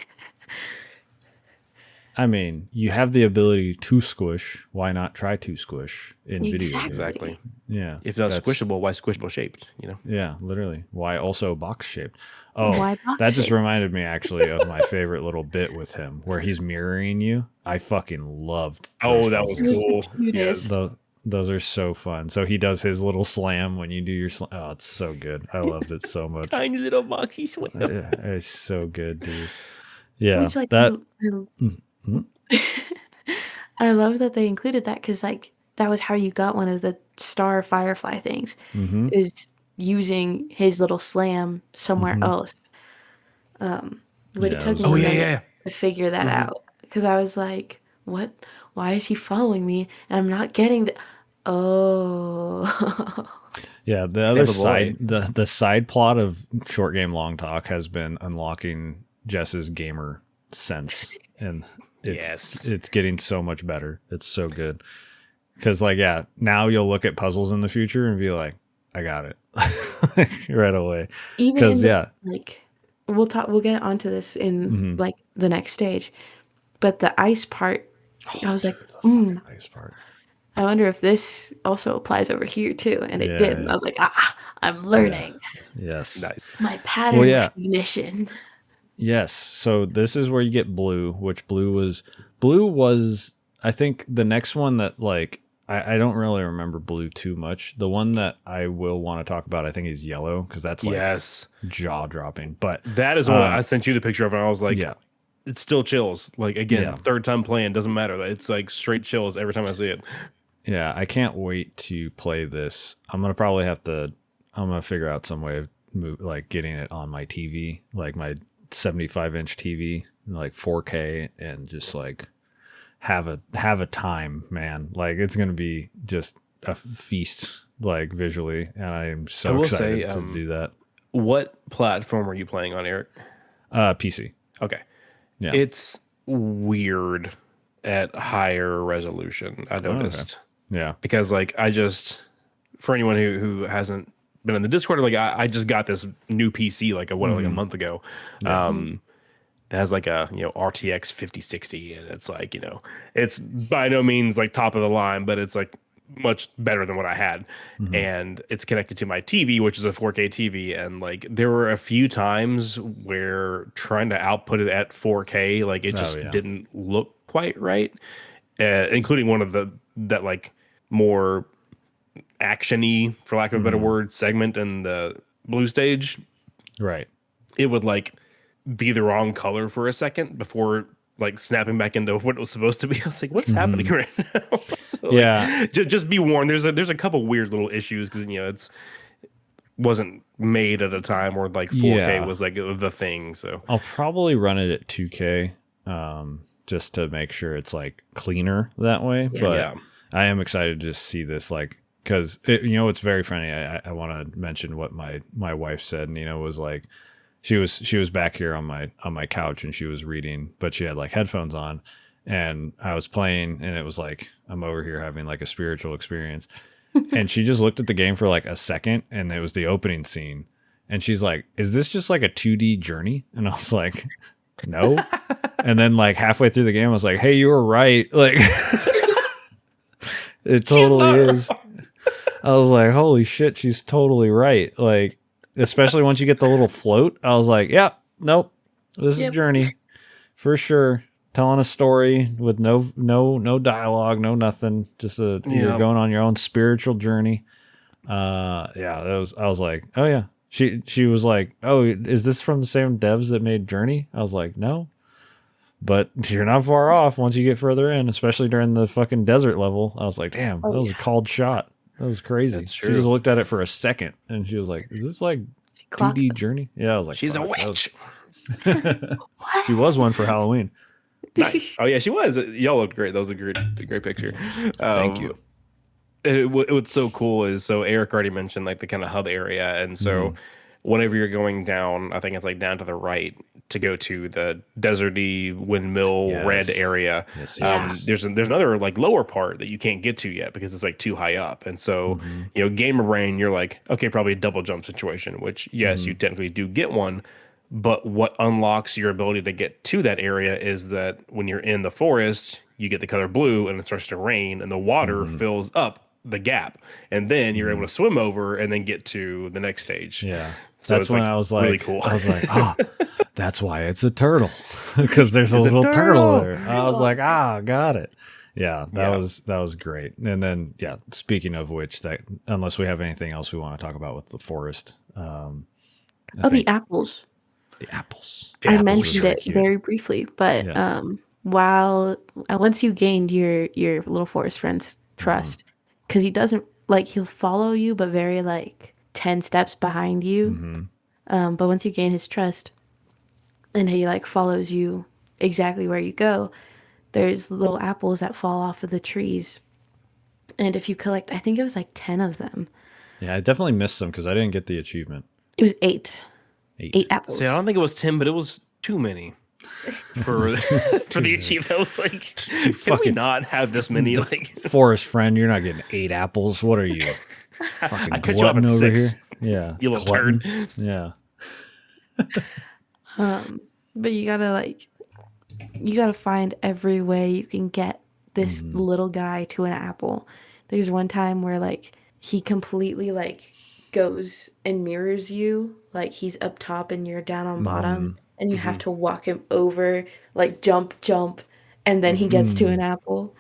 I mean, you have the ability to squish. Why not try to squish in video games? Exactly. Yeah. If not squishable, why squishable shaped? Yeah, literally. Why also box shaped? Oh, Why box that just shaped? reminded me actually of my favorite little bit with him, where he's mirroring you. I fucking loved. That was cool. Yes. Those are so fun. So he does his little slam when you do your slam. Oh, it's so good. I loved it so much. Tiny little boxy swing. It's so good, dude. Yeah, Which, like, that. I love that they included that, because like that was how you got one of the star firefly things, is using his little slam somewhere else. But it took me a minute to figure that out, because I was like, what? Why is he following me? And I'm not getting the. Oh. Yeah, the other side, the side plot of Short Game Long Talk has been unlocking Jess's gamer sense, and it's getting so much better. It's so good, because like now you'll look at puzzles in the future and be like, I got it right away. Even like we'll get onto this in like the next stage, but the ice part, I was like, the ice part. I wonder if this also applies over here too, and it did. And I was like, I'm learning. Yeah. Yes, nice. My pattern recognition. Yes. So this is where you get blue, which blue was I think the next one that like I don't really remember blue too much. The one that I will want to talk about, I think, is yellow, because that's like jaw dropping. But that is what I sent you the picture of, and I was like, it still chills. Like again, third time playing, doesn't matter. It's like straight chills every time I see it. Yeah, I can't wait to play this. I'm gonna probably I'm gonna figure out some way of like getting it on my TV, like my 75-inch TV, like 4K, and just like have a time, man. Like it's gonna be just a feast, like visually, and I am so excited to do that. What platform are you playing on, Eric? PC. Okay. Yeah. It's weird at higher resolution, I noticed. Okay. Yeah. Because like for anyone who hasn't been in the Discord, like I just got this new PC like a month ago. That has like a RTX 5060, and it's like it's by no means like top of the line, but it's like much better than what I had. And it's connected to my TV, which is a 4K TV, and like there were a few times where trying to output it at 4K, like it just didn't look quite right. including one of that like more action-y, for lack of a better word, segment in the blue stage. Right. It would like be the wrong color for a second before like snapping back into what it was supposed to be. I was like, what is happening right now? So, Yeah. like, just be warned. There's a couple weird little issues because it's wasn't made at a time where like 4K was like the thing. So I'll probably run it at 2K just to make sure it's like cleaner that way. But I am excited to just see this, like, because it's very funny. I want to mention what my wife said, and was like, she was back here on my couch and she was reading, but she had like headphones on, and I was playing, and it was like I'm over here having like a spiritual experience. And she just looked at the game for like a second, and it was the opening scene. And she's like, is this just like a 2D journey? And I was like, no. And then like halfway through the game, I was like, hey, you were right. Like, it totally is. I was like, holy shit, she's totally right. Like, especially once you get the little float, I was like, yeah, nope, this is a journey for sure. Telling a story with no dialogue, no nothing. Just you're going on your own spiritual journey. I was like, oh yeah. She was like, oh, is this from the same devs that made Journey? I was like, no, but you're not far off once you get further in, especially during the fucking desert level. I was like, damn, that was a called shot. That was crazy. That's true. She just looked at it for a second and she was like, is this like 2D Journey? Yeah, I was like, she's a witch. She was one for Halloween. Nice. Oh yeah, she was. Y'all looked great. That was a great picture. Thank you. What's so cool is, so Eric already mentioned like the kind of hub area, and so whenever you're going down, I think it's like down to the right to go to the deserty windmill red area. There's another like lower part that you can't get to yet because it's like too high up, and so gamer brain, you're like, okay, probably a double jump situation, which yes, you technically do get one. But what unlocks your ability to get to that area is that when you're in the forest, you get the color blue and it starts to rain and the water fills up the gap. And then you're able to swim over and then get to the next stage. Yeah. So that's when like I was like, really cool. I was like, oh, that's why it's a turtle. Because there's a little turtle there. I was like, got it. Yeah, that was great. And then, speaking of which, that unless we have anything else we want to talk about with the forest. The apples. The apples. I mentioned it very briefly, but once you gained your little forest friend's trust, because he doesn't like, he'll follow you, but very like 10 steps behind you. But once you gain his trust, and he like follows you exactly where you go, there's little apples that fall off of the trees, and if you collect, I think it was like 10 of them. Yeah, I definitely missed some because I didn't get the achievement. It was 8 apples. See, I don't think it was 10, but it was too many for the achievement. I was like, can we not have this many? Like, forest friend, you're not getting 8 apples. What are you? Fucking I cut you off at over 6. Here? Yeah. You little turd. Yeah. But you gotta find every way you can get this little guy to an apple. There's one time where like he completely like goes and mirrors you, like he's up top and you're down on bottom, and you have to walk him over, like jump, and then he gets to an apple.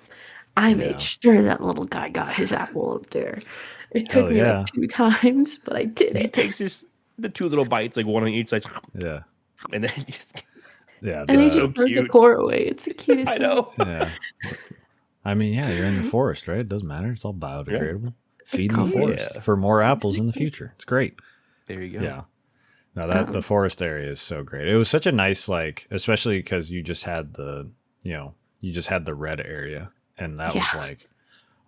I made sure that little guy got his apple up there. It took me like 2 times, but I did it. He takes the 2 little bites, like one on each side. Yeah. And then he just and he just throws the core away. It's the cutest. I know. Yeah. I mean, you're in the forest, right? It doesn't matter. It's all biodegradable. Feed the forest for more apples in the future. It's great. There you go. Yeah. No, the forest area is so great. It was such a nice, like, especially because you just had the red area, and that was like,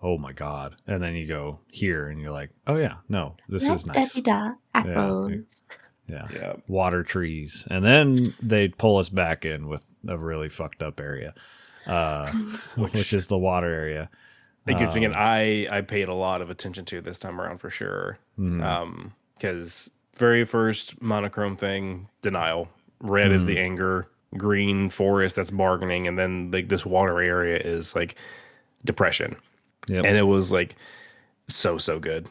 oh my god. And then you go here, and you're like, oh yeah, no, this is nice. Apples. Yeah. Water trees, and then they pull us back in with a really fucked up area, which is the water area. Thank you. Again, I paid a lot of attention to this time around for sure. Because very first monochrome thing, denial. Red is the anger. Green forest, that's bargaining, and then like this water area is like depression. And it was like so good.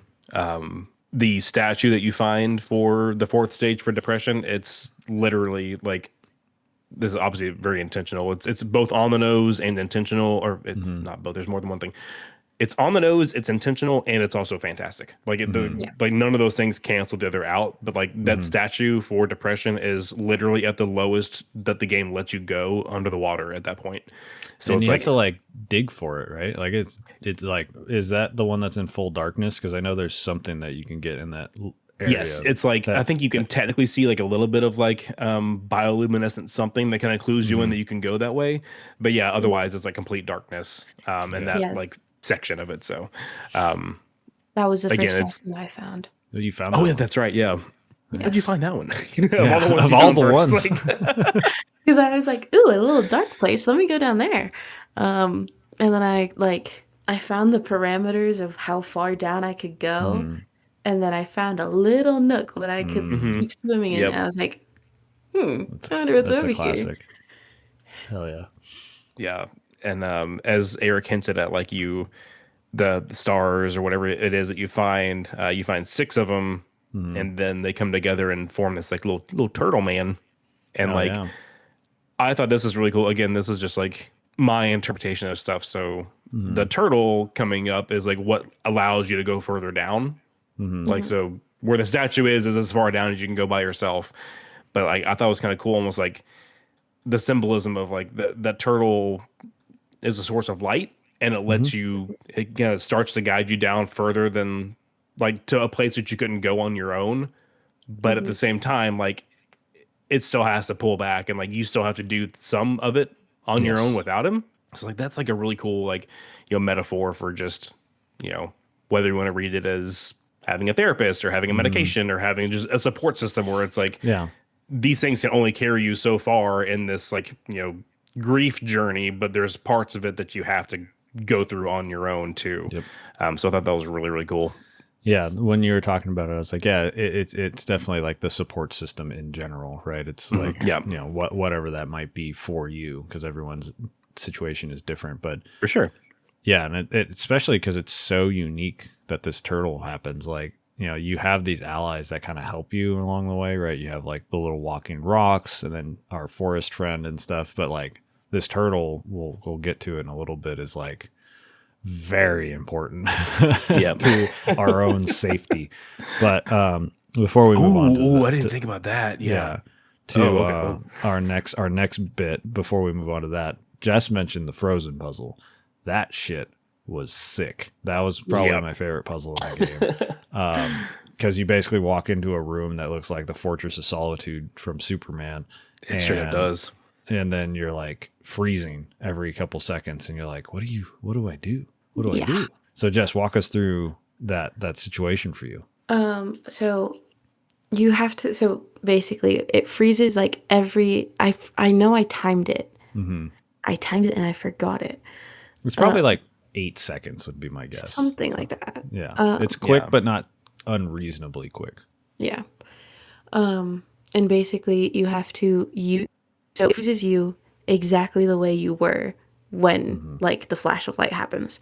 The statue that you find for the 4th stage for depression, it's literally like this is obviously very intentional. It's both on the nose and intentional, or not both. There's more than one thing. It's on the nose, it's intentional, and it's also fantastic. Like like none of those things cancel the other out. But like that statue for depression is literally at the lowest that the game lets you go under the water at that point. So and it's you like have to like dig for it, right? Like it's like, is that the one that's in full darkness? Because I know there's something that you can get in that area. Yes, it's like I think you can technically see like a little bit of like bioluminescent something that kind of clues you in that you can go that way. But yeah, otherwise it's like complete darkness and that like section of it. So that was the first section I found. You found? Oh yeah, that's right. Yeah. Yes. How'd you find that one? Of all the ones. Because I was like, ooh, a little dark place. Let me go down there. And then I found the parameters of how far down I could go. And then I found a little nook that I could keep swimming in. And I was like, I wonder what's over here. Hell yeah. Yeah. And as Eric hinted at, like the stars or whatever it is that you find 6 of them, and then they come together and form this like little turtle man. And I thought this is really cool. Again, this is just like my interpretation of stuff. So the turtle coming up is like what allows you to go further down. Like, so where the statue is as far down as you can go by yourself. But like, I thought it was kind of cool, almost like the symbolism of like that turtle is a source of light, and it lets you, it kind of starts to guide you down further than like to a place that you couldn't go on your own. But at the same time, like it still has to pull back, and like you still have to do some of it on your own without him. So like, that's like a really cool, like, metaphor for just, whether you want to read it as having a therapist or having a medication or having just a support system where it's like, these things can only carry you so far in this like, grief journey, but there's parts of it that you have to go through on your own too. So I thought that was really, really cool. Yeah, when you were talking about it, I was like, yeah, it's definitely like the support system in general, right? It's like, whatever that might be for you, because everyone's situation is different, but for sure. Yeah, and it especially because it's so unique that this turtle happens. Like, you have these allies that kind of help you along the way, right? You have like the little walking rocks, and then our forest friend and stuff. But like this turtle, we'll get to it in a little bit, is like very important to our own safety. But before we move on to I didn't think about that. Our next bit before we move on to that, Jess mentioned the Frozen puzzle. That shit was sick. That was probably my favorite puzzle in that game. Because you basically walk into a room that looks like the Fortress of Solitude from Superman. It sure does. And then you're like freezing every couple seconds, and you're like, what do I do? What do I do? So Jess, walk us through that situation for you. So you have to, so basically it freezes like I know I timed it. I timed it and I forgot it. It's probably like 8 seconds would be my guess. Something like that. Yeah. It's quick, but not unreasonably quick. Yeah. And basically you have to so it freezes you exactly the way you were when like the flash of light happens.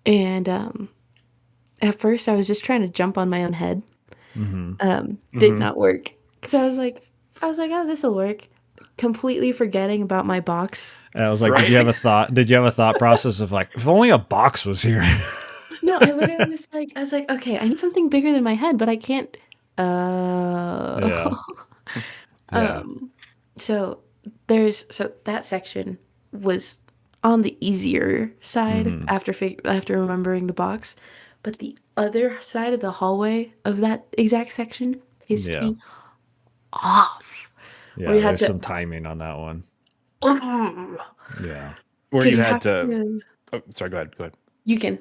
And at first I was just trying to jump on my own head. Did not work. Because I was like, oh, this will work. Completely forgetting about my box. I was like, Did you have a thought process of like, if only a box was here? No, I literally was like, okay, I need something bigger than my head, but I can't. So that section was on the easier side after remembering the box, but the other side of the hallway of that exact section pissed me off. Yeah, there's some timing on that one. Yeah. Where you had to... Oh, sorry, go ahead. You can.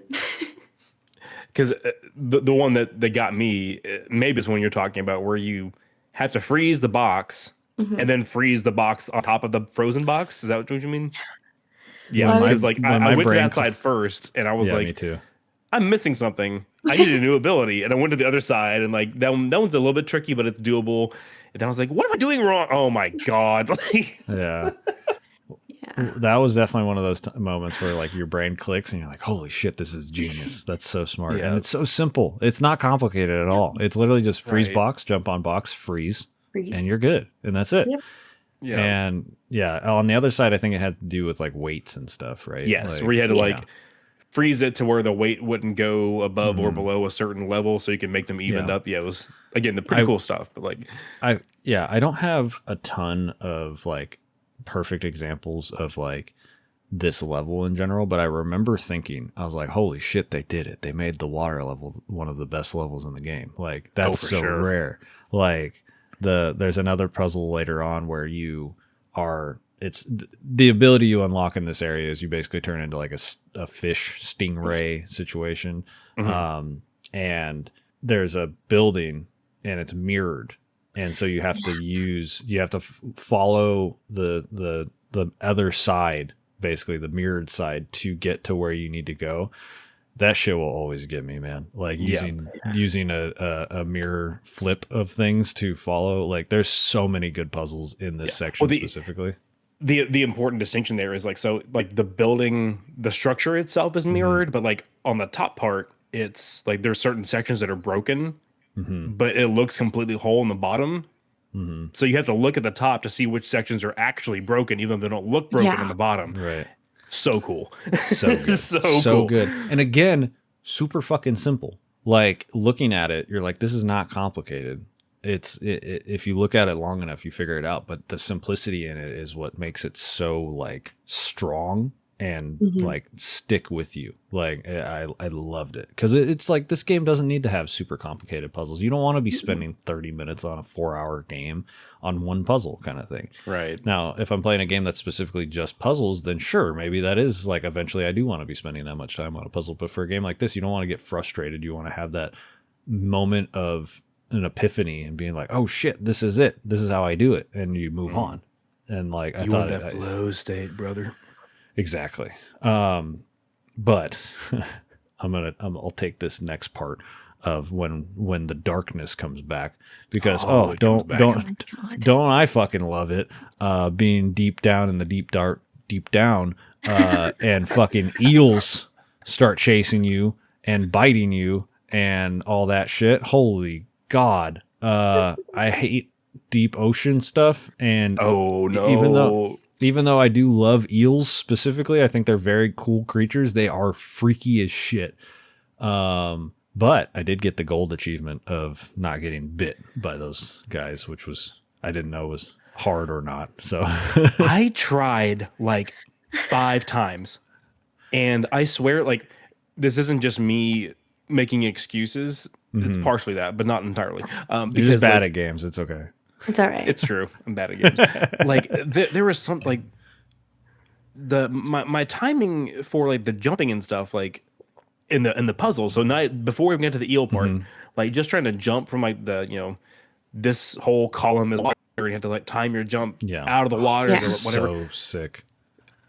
Because the one that got me, maybe it's one you're talking about, where you have to freeze the box and then freeze the box on top of the frozen box. Is that what you mean? Yeah, I went to that side first, and I was like, me too. I'm missing something. I need a new ability. And I went to the other side, and like that one's a little bit tricky, but it's doable. And I was like, what am I doing wrong? Oh my God. Yeah. That was definitely one of those moments where like your brain clicks and you're like, holy shit, this is genius. That's so smart. And it's so simple. It's not complicated at all. It's literally just freeze box, jump on box, freeze, and you're good. And that's it. Yeah. And on the other side, I think it had to do with like weights and stuff, right? Yes, like, where you had to like freeze it to where the weight wouldn't go above or below a certain level, so you can make them evened up. Yeah, it was again the pretty cool stuff. But like, I don't have a ton of like perfect examples of like this level in general, but I remember thinking, I was like, holy shit, they did it. They made the water level one of the best levels in the game. Like that's so rare. Like there's another puzzle later on where you are, it's the ability you unlock in this area is you basically turn into like a fish stingray situation. And there's a building and it's mirrored. And so you have to follow the other side, basically the mirrored side, to get to where you need to go. That shit will always get me, man. Like using a mirror flip of things to follow. Like there's so many good puzzles in this section specifically. The important distinction there is like, so like the building, the structure itself is mirrored, but like on the top part, it's like there's certain sections that are broken, but it looks completely whole in the bottom. So you have to look at the top to see which sections are actually broken, even though they don't look broken in the bottom. Right. So cool. So good. so cool. Good. And again, super fucking simple. Like looking at it, you're like, this is not complicated. If you look at it long enough, you figure it out. But the simplicity in it is what makes it so like strong and like stick with you. Like I loved it because it's like this game doesn't need to have super complicated puzzles. You don't want to be spending 30 minutes on a 4-hour game on one puzzle kind of thing. Right. Now, if I'm playing a game that's specifically just puzzles, then sure, maybe that is like eventually I do want to be spending that much time on a puzzle. But for a game like this, you don't want to get frustrated. You want to have that moment of an epiphany and being like, oh shit, this is it. This is how I do it. And you move on. And like, I thought that flow state, brother. Exactly. But I'll take this next part of when the darkness comes back because don't I fucking love it being deep down in the deep down and fucking eels start chasing you and biting you and all that shit. Holy God. I hate deep ocean stuff and even though I do love eels specifically, I think they're very cool creatures. They are freaky as shit. But I did get the gold achievement of not getting bit by those guys, which was, I didn't know was hard or not. So I tried like 5 times and I swear like this isn't just me making excuses. It's partially that, but not entirely. You're just bad at games. It's okay. It's all right. It's true. I'm bad at games. Like there was some like my timing for like the jumping and stuff like in the puzzle. So before we get to the eel part, like just trying to jump from like the this whole column is water. You have to like time your jump out of the water or whatever. So sick.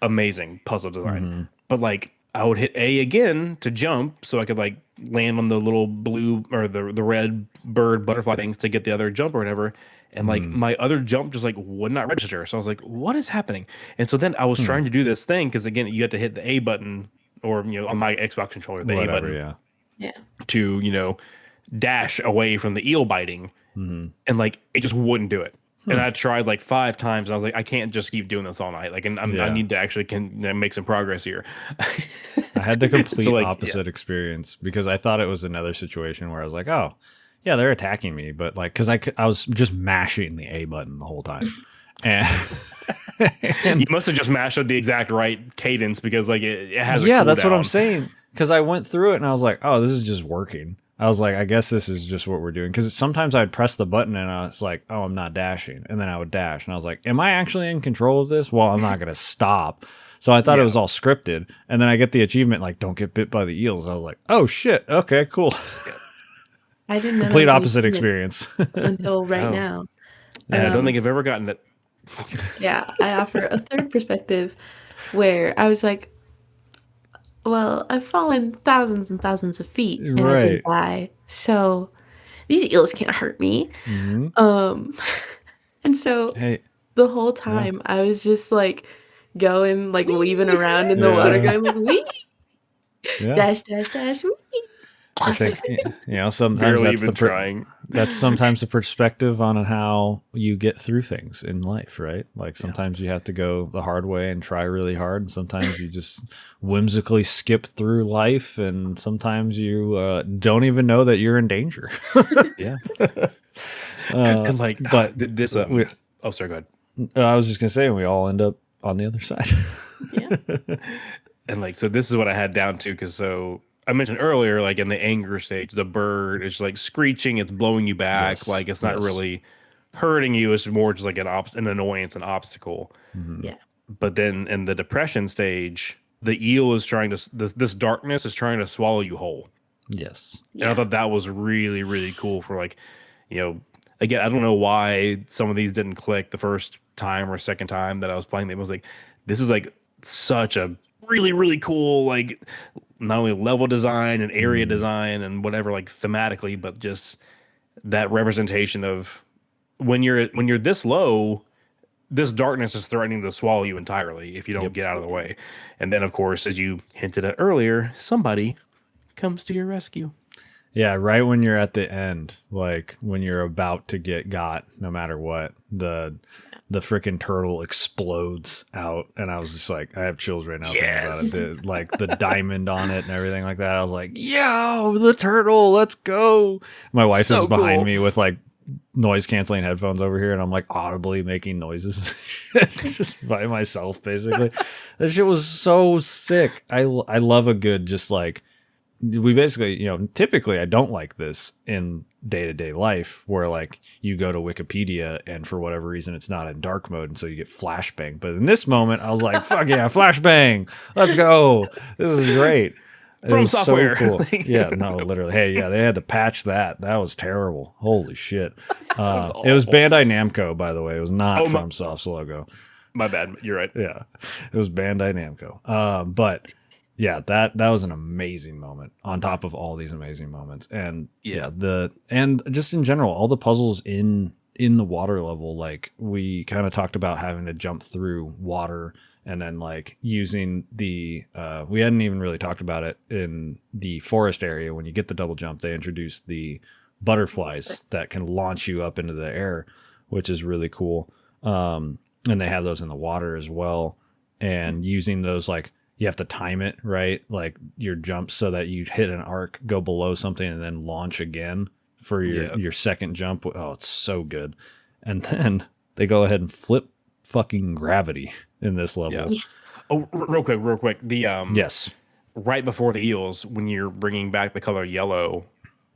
Amazing puzzle design. But like I would hit A again to jump so I could like land on the little blue or the red bird butterfly things to get the other jump or whatever. And like my other jump just like would not register. So I was like, what is happening? And so then I was trying to do this thing because again, you have to hit the A button or on my Xbox controller, the A button to, dash away from the eel biting. And like it just wouldn't do it. And I tried like 5 times. And I was like, I can't just keep doing this all night. Like, and I need to actually make some progress here. I had the complete opposite experience because I thought it was another situation where I was like, oh, yeah, they're attacking me. But like, because I was just mashing the A button the whole time. And you must have just mashed at the exact right cadence because like it has that's what I'm saying. Because I went through it and I was like, oh, this is just working. I was like, I guess this is just what we're doing. Because sometimes I'd press the button and I was like, oh, I'm not dashing. And then I would dash. And I was like, am I actually in control of this? Well, I'm not going to stop. So I thought it was all scripted. And then I get the achievement, like, don't get bit by the eels. And I was like, oh, shit. Okay, cool. I didn't know complete opposite experience. Until right now. And I don't think I've ever gotten it. Yeah, I offer a third perspective where I was like, well, I've fallen thousands and thousands of feet and I didn't die. So these eels can't hurt me. And so the whole time I was just like going, like weaving around in the water, going like, wee, dash, dash, dash, wee. I think sometimes Barely even trying. That's sometimes the perspective on how you get through things in life, right? Like sometimes you have to go the hard way and try really hard, and sometimes you just whimsically skip through life, and sometimes you don't even know that you're in danger. Yeah. And like, but this. Oh, sorry. Go ahead. I was just gonna say, we all end up on the other side. Yeah. And like, so this is what I had down to, because I mentioned earlier, like in the anger stage, the bird is like screeching, it's blowing you back, Yes. like it's not really hurting you, it's more just like an annoyance, an obstacle. Mm-hmm. Yeah. But then in the depression stage, the eel is trying to this darkness is trying to swallow you whole. Yes. And I thought that was really, really cool for like, again, I don't know why some of these didn't click the first time or second time that I was playing them. I was like, this is like such a really, really cool, like not only level design and area design and whatever, like thematically, but just that representation of when you're this low, this darkness is threatening to swallow you entirely if you don't get out of the way. And then, of course, as you hinted at earlier, somebody comes to your rescue. Yeah, right when you're at the end, like when you're about to get got, no matter what, the freaking turtle explodes out, and I was just like, I have chills right now thinking about it. Like the diamond on it and everything like that. I was like, yo, the turtle, let's go. My wife is behind me with like noise canceling headphones over here, and I'm like audibly making noises just by myself, basically. That shit was so sick. I love a good just like. We basically, typically I don't like this in day-to-day life where like you go to Wikipedia and for whatever reason it's not in dark mode and so you get flashbang. But in this moment I was like, fuck yeah, flashbang. Let's go. This is great. From software. So cool. Yeah, no, literally. Hey, yeah, they had to patch that. That was terrible. Holy shit. It was Bandai Namco, by the way. It was not from Soft's logo. My bad. You're right. Yeah. It was Bandai Namco. But yeah, that was an amazing moment on top of all these amazing moments. And and just in general, all the puzzles in the water level, like we kind of talked about having to jump through water and then like using the we hadn't even really talked about it in the forest area. When you get the double jump, they introduced the butterflies that can launch you up into the air, which is really cool. And they have those in the water as well. And using those, like, you have to time it, right? Like your jump so that you hit an arc, go below something, and then launch again for your second jump. Oh, it's so good. And then they go ahead and flip fucking gravity in this level. Yeah. Oh, real quick. The yes, right before the eels, when you're bringing back the color yellow,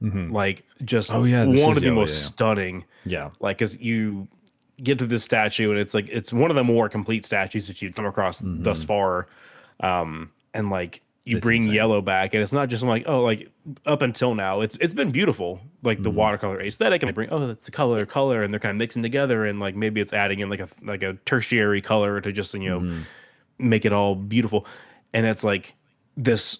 like just one of the most stunning. Yeah, like because you get to this statue and it's like it's one of the more complete statues that you've come across thus far. And like you bring yellow back, and it's not just like, oh, like up until now it's been beautiful, like the watercolor aesthetic, and they bring, oh, that's the color, and they're kind of mixing together, and like maybe it's adding in like a tertiary color to just make it all beautiful. And it's like this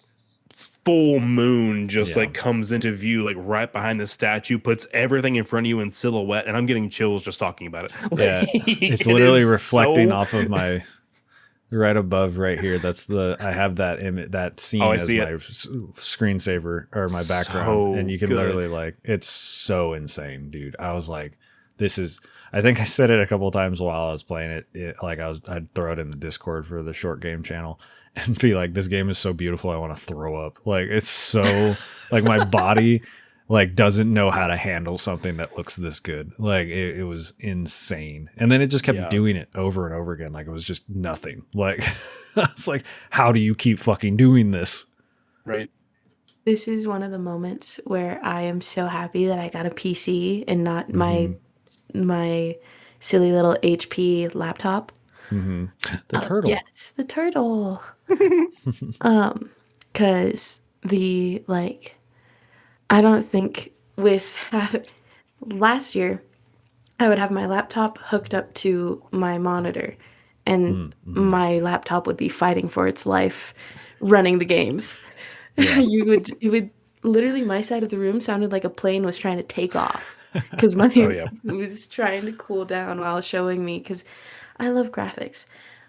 full moon just like comes into view, like right behind the statue, puts everything in front of you in silhouette, and I'm getting chills just talking about it. Yeah, it's literally reflecting off of my right above right here. That's I have that image, that scene as my screensaver or my background, and you can literally like, it's so insane, dude. I was like, I think I said it a couple of times while I was playing it. Like I'd throw it in the Discord for the short game channel and be like, this game is so beautiful, I want to throw up. Like it's so like my body like doesn't know how to handle something that looks this good. Like it was insane. And then it just kept doing it over and over again. Like it was just nothing. Like it's like, how do you keep fucking doing this? Right. This is one of the moments where I am so happy that I got a PC and not my silly little HP laptop. The turtle. Yes, the turtle. Because I don't think last year I would have my laptop hooked up to my monitor and my laptop would be fighting for its life running the games. Yeah. it would literally, my side of the room sounded like a plane was trying to take off because mine was trying to cool down while showing me, because I love graphics.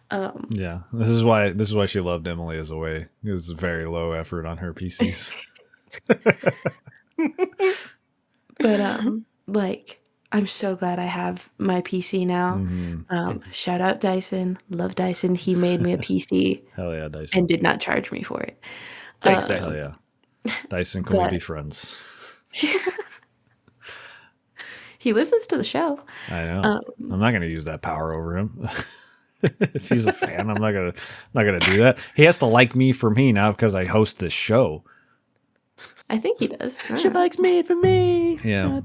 This is why she loved Emily as a way. It's very low effort on her PCs. But like I'm so glad I have my PC now. Shout out Dyson. Love Dyson. He made me a PC Hell yeah, Dyson. and did not charge me for it. Thanks, Dyson. Hell yeah. Dyson, can we be friends? He listens to the show. I know. I'm not going to use that power over him. If he's a fan, I'm not gonna do that. He has to like me for me now because I host this show. I think he does. She likes me for me. Yeah.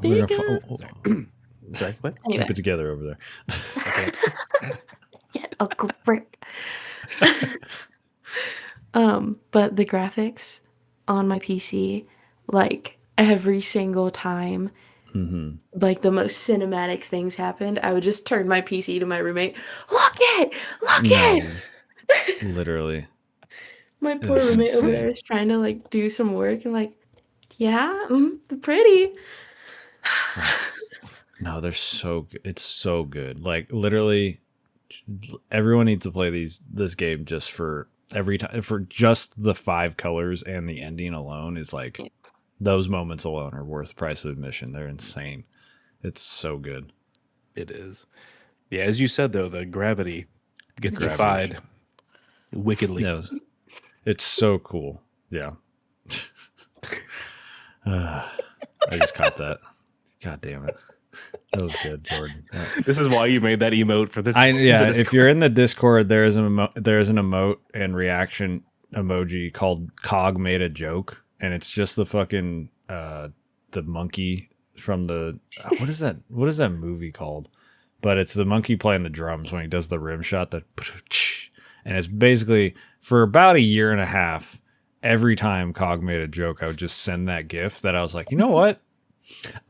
Sorry, what? Anyway. Keep it together over there. Okay. Yeah, a grip. But the graphics on my PC, like every single time, like the most cinematic things happened, I would just turn my PC to my roommate. Look it. Literally. My poor roommate over there is trying to like do some work and like, yeah, pretty. No, they're so good. It's so good. Like literally, everyone needs to play this game just for every time, for just the 5 colors and the ending alone is like those moments alone are worth the price of admission. They're insane. It's so good. It is. Yeah, as you said though, the gravity gets defied wickedly. Yeah, it's so cool. Yeah. I just caught that. God damn it. That was good, Jordan. Yeah. This is why you made that emote for the. If you're in the Discord, there is an emote and reaction emoji called Cog made a joke, and it's just the fucking the monkey from the what is that movie called? But it's the monkey playing the drums when he does the rim shot. And it's basically for about a year and a half. Every time Cog made a joke, I would just send that GIF that I was like, you know what?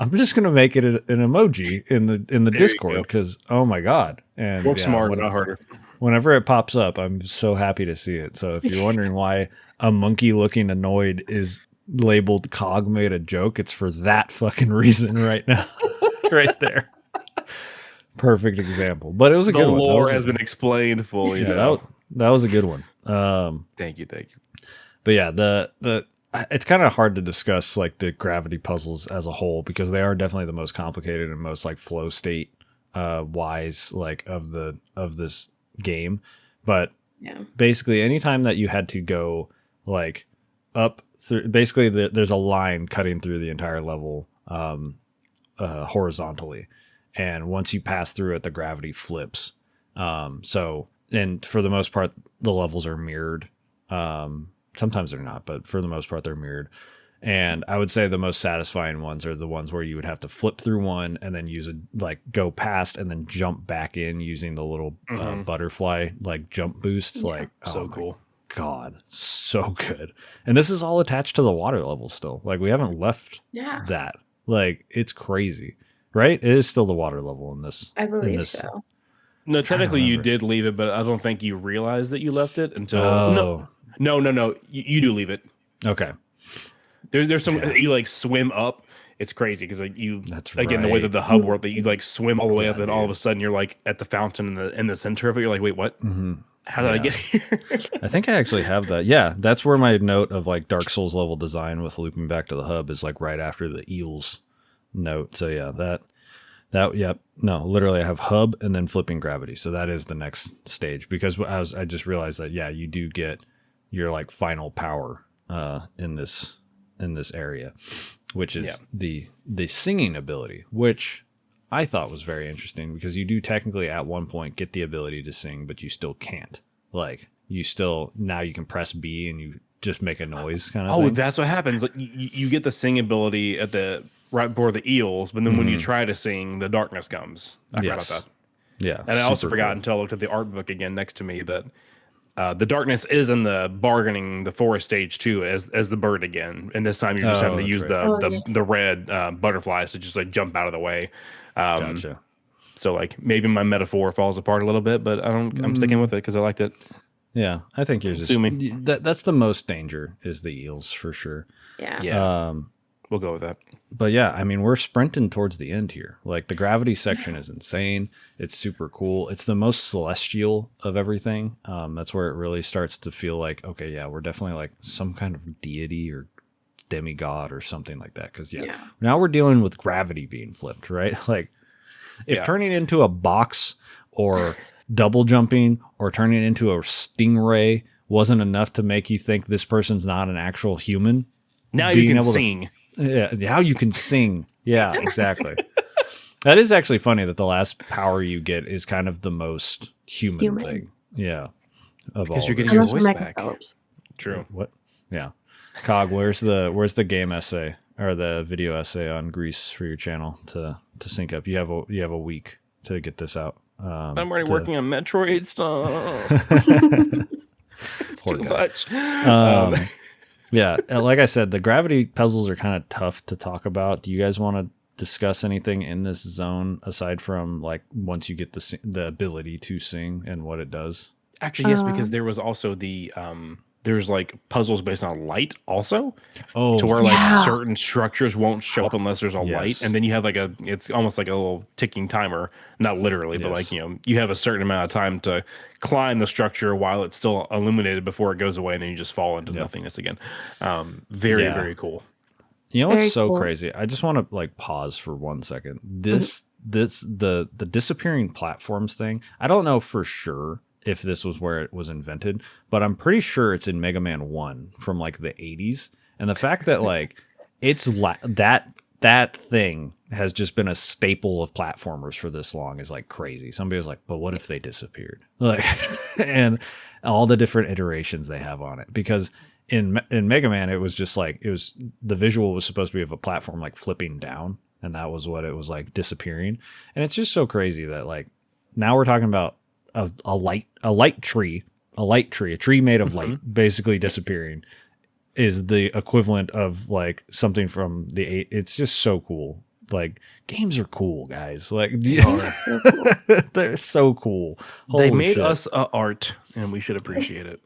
I'm just gonna make it an emoji in the Discord because oh my god! And work smarter, not harder. Whenever it pops up, I'm so happy to see it. So if you're wondering why a monkey looking annoyed is labeled Cog made a joke, it's for that fucking reason right now, right there. Perfect example, but it was a good one. The lore has been explained fully. Yeah, that was a good one. Thank you. But yeah, it's kind of hard to discuss like the gravity puzzles as a whole because they are definitely the most complicated and most like flow state wise like of this game. But basically anytime that you had to go like up through, basically there's a line cutting through the entire level horizontally, and once you pass through it the gravity flips. And for the most part the levels are mirrored. Sometimes they're not, but for the most part, they're mirrored. And I would say the most satisfying ones are the ones where you would have to flip through one and then go past and then jump back in using the little butterfly like jump boost. Yeah. Like so cool. God, so good. And this is all attached to the water level still. Like we haven't left that. Like it's crazy, right? It is still the water level in this. I believe so. No, technically you did leave it, but I don't think you realized that you left it until No. You do leave it. Okay. There's some you like swim up. It's crazy because like that's again the way that the hub worked that you like swim all the way up and all of a sudden you're like at the fountain in the center of it. You're like, wait, what? How did I get here? I think I actually have that. Yeah, that's where my note of like Dark Souls level design with looping back to the hub is like right after the eels note. So yeah, that no, literally I have hub and then flipping gravity. So that is the next stage because I just realized that you do get your like final power in this area, which is the singing ability, which I thought was very interesting because you do technically at one point get the ability to sing, but you still can't. Like now you can press B and you just make a noise kind of thing. Oh, that's what happens. Like you get the sing ability at the right before the eels, but then when you try to sing, the darkness comes. I forgot about that. Yeah. And I also forgot until I looked at the art book again next to me that the darkness is in the bargaining, the forest stage too, as the bird again. And this time you're just having to use the red butterflies to just like jump out of the way. Gotcha. So like maybe my metaphor falls apart a little bit, but I'm sticking with it because I liked it. Yeah, I think you're just that's the most danger is the eels for sure. Yeah. We'll go with that. But yeah, I mean, we're sprinting towards the end here. Like the gravity section is insane. It's super cool. It's the most celestial of everything. That's where it really starts to feel like, okay, yeah, we're definitely like some kind of deity or demigod or something like that. Because now we're dealing with gravity being flipped, right? Like if turning into a box or double jumping or turning into a stingray wasn't enough to make you think this person's not an actual human. Now you can sing. Now you can sing. Yeah, exactly. That is actually funny that the last power you get is kind of the most human. Thing. Yeah. Because you're getting your voice back. True. What? Yeah. Cog, where's the game essay or the video essay on Gris for your channel to sync up? You have a week to get this out. I'm already working on Metroid stuff. It's too much. Yeah, like I said, the gravity puzzles are kind of tough to talk about. Do you guys want to discuss anything in this zone aside from like once you get the ability to sing and what it does? Actually, yes, because there was also the there's like puzzles based on light also. Oh, to where like certain structures won't show up unless there's a light, and then you have like it's almost like a little ticking timer, not literally, but like you have a certain amount of time to climb the structure while it's still illuminated before it goes away, and then you just fall into nothingness again. Very cool. You know what's so crazy? I just want to like pause for 1 second. The disappearing platforms thing. I don't know for sure if this was where it was invented, but I'm pretty sure it's in Mega Man 1 from like the 80s. And the fact that like it's that thing has just been a staple of platformers for this long is like crazy. Somebody was like, but what if they disappeared? Like, and all the different iterations they have on it. Because in Mega Man, it was just like, the visual was supposed to be of a platform like flipping down. And that was what it was like disappearing. And it's just so crazy that like now we're talking about a light tree, a tree made of light, basically disappearing, is the equivalent of like something from the It's just so cool. Like games are cool, guys. Like they're so cool. They made us art, and we should appreciate it.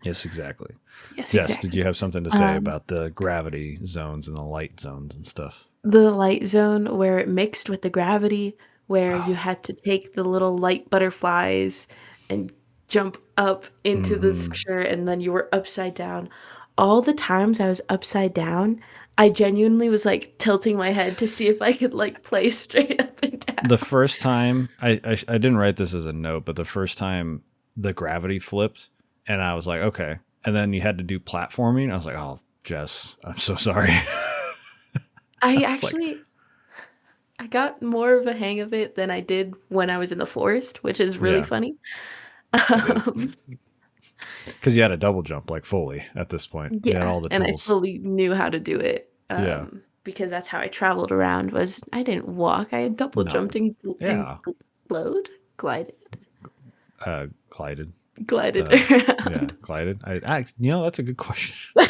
Yes, exactly. Yes. Exactly. Did you have something to say about the gravity zones and the light zones and stuff? The light zone where it mixed with the gravity, where you had to take the little light butterflies and jump up into the structure, and then you were upside down. All the times I was upside down, I genuinely was like tilting my head to see if I could like play straight up and down. The first time, I didn't write this as a note, but the first time the gravity flipped, and I was like, okay. And then you had to do platforming. I was like, oh, Jess, I'm so sorry. I got more of a hang of it than I did when I was in the forest, which is really funny. Because you had a double jump like fully at this point. You had all the tools. And I fully knew how to do it. Because that's how I traveled around. I didn't walk. I had double jumped and glided. Glided around. Yeah, glided. That's a good question.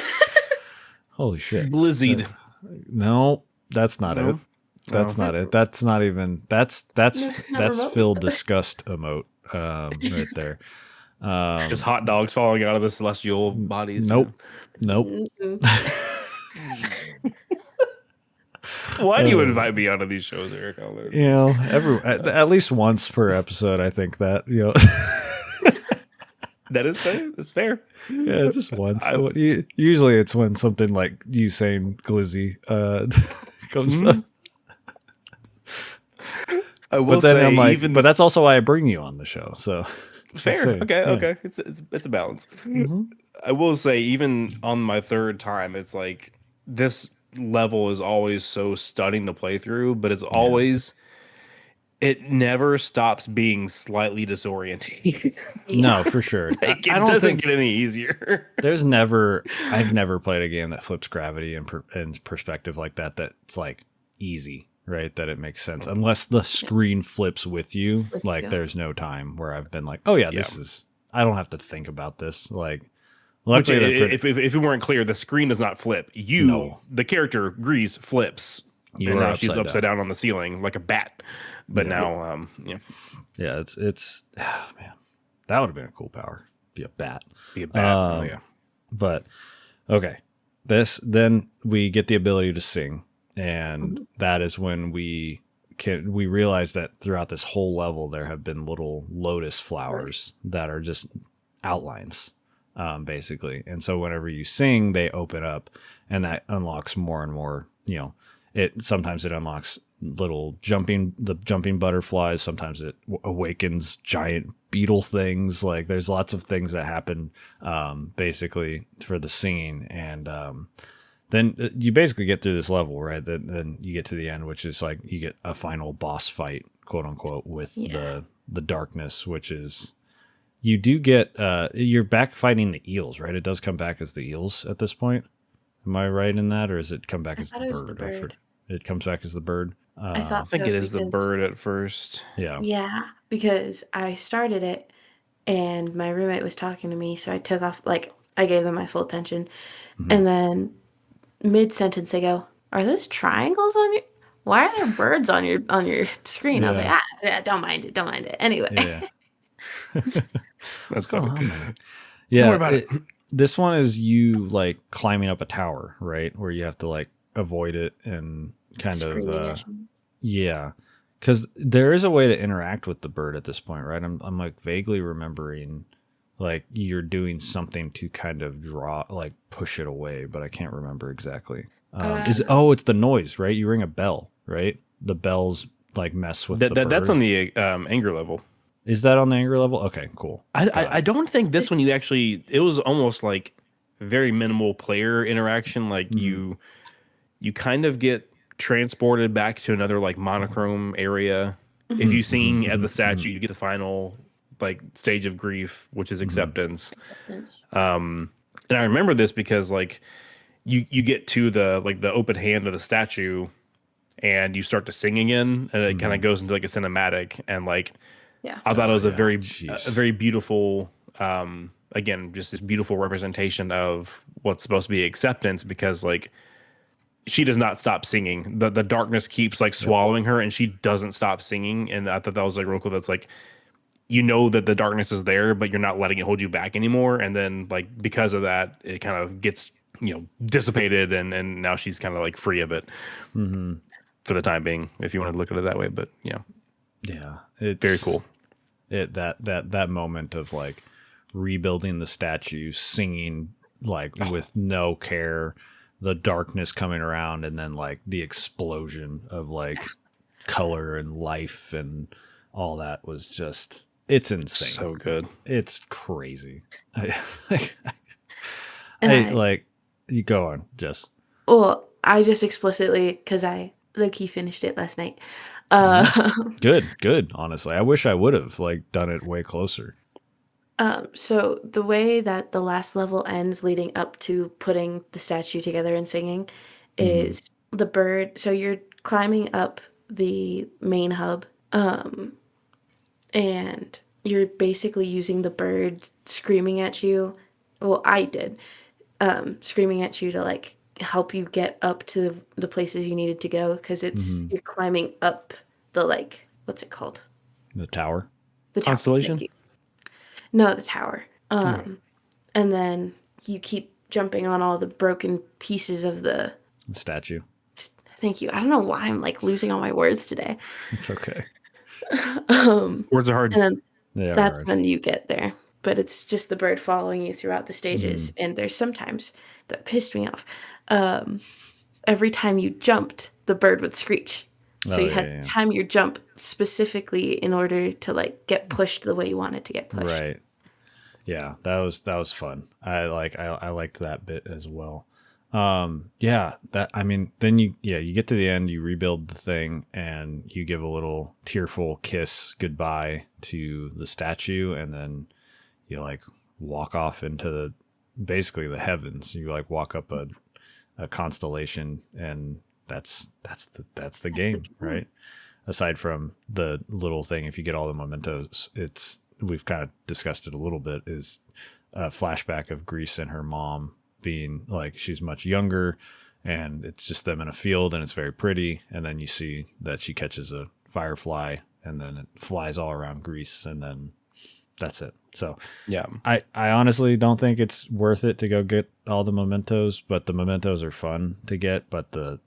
Holy shit. Blizzied. No, that's not it. That's not it. That's not even. That's Phil disgust emote right there. Just hot dogs falling out of the celestial bodies. Nope. Why do you invite me onto these shows, Eric? At least once per episode. I think that that is fair. That's fair. Yeah, just once. Usually, it's when something like you saying "glizzy" comes up. I will say, I'm like, but that's also why I bring you on the show. So fair. Okay. It's a balance. I will say, even on my third time, it's like this level is always so stunning to play through, but it's always it never stops being slightly disorienting. No, for sure. It doesn't get any easier. I've never played a game that flips gravity and perspective like that. That's like easy. Right, that it makes sense unless the screen flips with you. Like, there's no time where I've been like, "Oh yeah, this is." I don't have to think about this. Like, luckily, if it weren't clear, the screen does not flip. The character Gris flips, and now she's upside down on the ceiling like a bat. But now, it's man, that would have been a cool power. Be a bat. But okay, then we get the ability to sing. And that is when we realize that throughout this whole level, there have been little lotus flowers that are just outlines. basically. And so whenever you sing, they open up, and that unlocks more and more. Sometimes it unlocks little jumping butterflies. Sometimes it awakens giant beetle things. Like there's lots of things that happen, basically for the singing. And then you basically get through this level, right? Then you get to the end, which is like you get a final boss fight, quote unquote, with the darkness, which is you do get you're back fighting the eels, right? It does come back as the eels at this point. Am I right in that, or is it come back as the bird? It comes back as the bird. I thought I think it is the bird at first. Yeah. Yeah, because I started it and my roommate was talking to me, so I took off, like, I gave them my full attention. Mm-hmm. And then mid-sentence they go, "Are those triangles on your, why are there birds on your screen?" I was like, yeah, don't mind it. Anyway. Yeah. That's funny. Yeah. Don't worry about it. This one is you like climbing up a tower, right? Where you have to like avoid it and kind of yeah. Because there is a way to interact with the bird at this point, right? I'm like vaguely remembering like you're doing something to kind of push it away, but I can't remember exactly. It's the noise, right? You ring a bell, right? The bells like mess with the bird. That's on the anger level. Is that on the anger level? Okay, cool. I don't think this one it was almost like very minimal player interaction. Like you kind of get transported back to another like monochrome area. Mm-hmm. If you sing at the statue, you get the final like stage of grief, which is acceptance. And I remember this because like you get to the open hand of the statue and you start to sing again, and it kind of goes into like a cinematic, and like I thought it was a very beautiful again, just this beautiful representation of what's supposed to be acceptance, because like she does not stop singing. The darkness keeps like swallowing her, and she doesn't stop singing. And I thought that was like real cool. That's like, you know that the darkness is there, but you're not letting it hold you back anymore. And then like because of that, it kind of gets dissipated, and now she's kind of like free of it for the time being, if you want to look at it that way. But yeah, it's very cool. That moment of like rebuilding the statue, singing like with no care, the darkness coming around, and then like the explosion of like color and life and all that was just, it's insane. So good. It's crazy. Like, you go on, Jess. Well, I just explicitly, because I low-key finished it last night. Good. Honestly, I wish I would have like done it way closer. So the way that the last level ends, leading up to putting the statue together and singing, is the bird. So you're climbing up the main hub, and you're basically using the bird screaming at you. Well, I did, screaming at you to like help you get up to the places you needed to go, because you're climbing up the, like, what's it called? The tower. The tower. Constellation. No, the tower. And then you keep jumping on all the broken pieces of the statue. Thank you. I don't know why I'm like losing all my words today. It's okay. Words are hard. And then that's when you get there. But it's just the bird following you throughout the stages. And there's sometimes that pissed me off. Every time you jumped, the bird would screech. So you had to time your jump specifically in order to like get pushed the way you wanted to get pushed. Right. Yeah, that was fun. I liked that bit as well. Then you get to the end, you rebuild the thing, and you give a little tearful kiss goodbye to the statue, and then you like walk off into basically the heavens. You like walk up a constellation, and that's the game, right? Aside from the little thing, if you get all the mementos, we've kind of discussed it a little bit, is a flashback of Gris and her mom being like, she's much younger, and it's just them in a field, and it's very pretty, and then you see that she catches a firefly, and then it flies all around Gris, and then that's it. So yeah, I honestly don't think it's worth it to go get all the mementos, but the mementos are fun to get. But the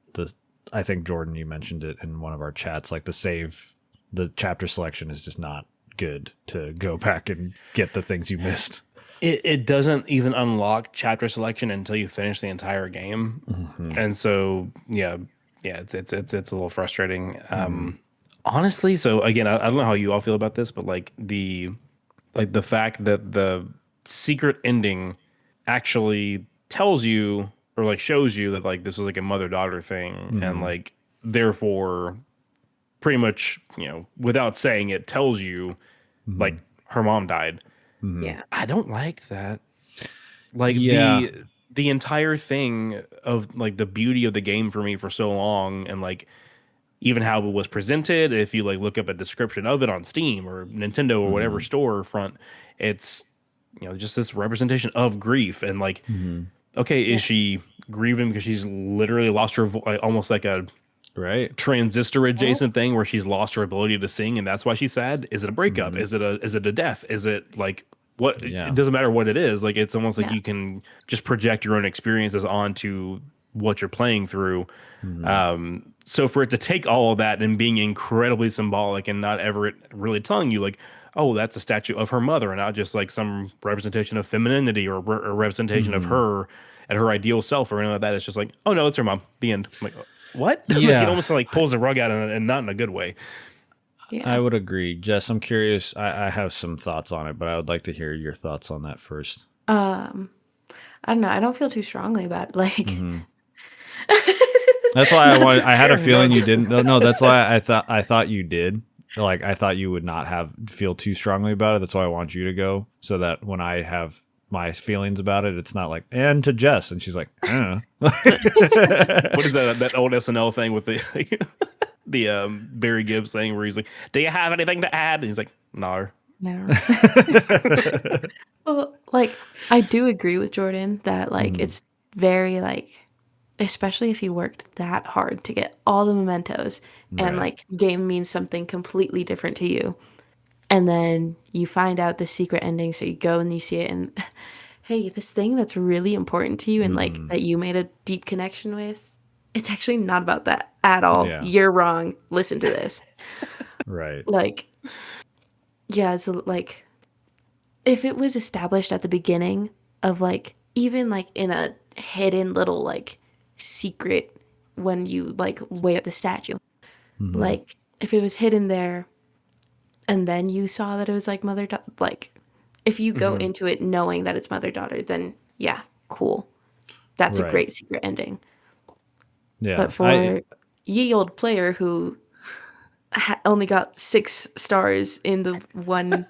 I think, Jordan, you mentioned it in one of our chats, like the chapter selection is just not good to go back and get the things you missed. it doesn't even unlock chapter selection until you finish the entire game. And so it's a little frustrating. Honestly, so again, I don't know how you all feel about this, but like the fact that the secret ending actually tells you or like shows you that like this is like a mother-daughter thing, and like therefore pretty much, without saying it, tells you like her mom died. Yeah. I don't like that. Like Yeah. the entire thing of like the beauty of the game for me for so long, and like even how it was presented, if you like look up a description of it on Steam or Nintendo or whatever storefront, it's just this representation of grief. And like, okay, is she grieving because she's literally lost her almost like a transistor adjacent thing where she's lost her ability to sing and that's why she's sad? Is it a breakup? Is it a death? Is it like what? It doesn't matter what it is. Like, it's almost like you can just project your own experiences onto what you're playing through. So for it to take all of that and being incredibly symbolic and not ever really telling you like, oh, that's a statue of her mother and not just like some representation of femininity or a representation of her and her ideal self or anything like that. It's just like, oh no, it's her mom. The end. I'm like, what? Yeah. It almost like pulls the rug out and not in a good way. Yeah. I would agree. Jess, I'm curious. I have some thoughts on it, but I would like to hear your thoughts on that first. I don't know. I don't feel too strongly about it. Like, That's why I had a feeling you didn't. No, that's why I thought you did. Like, I thought you would not feel too strongly about it. That's why I want you to go, so that when I have my feelings about it, it's not like, and to Jess, and she's like, I don't know. What is that old SNL thing with the Barry Gibbs thing where he's like, do you have anything to add? And he's like, no. no. Well, like, I do agree with Jordan that like it's very like, especially if you worked that hard to get all the mementos and like game means something completely different to you. And then you find out the secret ending. So you go and you see it and hey, this thing that's really important to you and like that you made a deep connection with, it's actually not about that at all. Yeah. You're wrong. Listen to this. Right. Like, yeah, it's like if it was established at the beginning of like, even like in a hidden little like secret when you like wait at the statue, like if it was hidden there and then you saw that it was like like if you go into it knowing that it's mother-daughter, then yeah, cool. That's a great secret ending. Yeah. But for ye old player who only got 6 stars in the one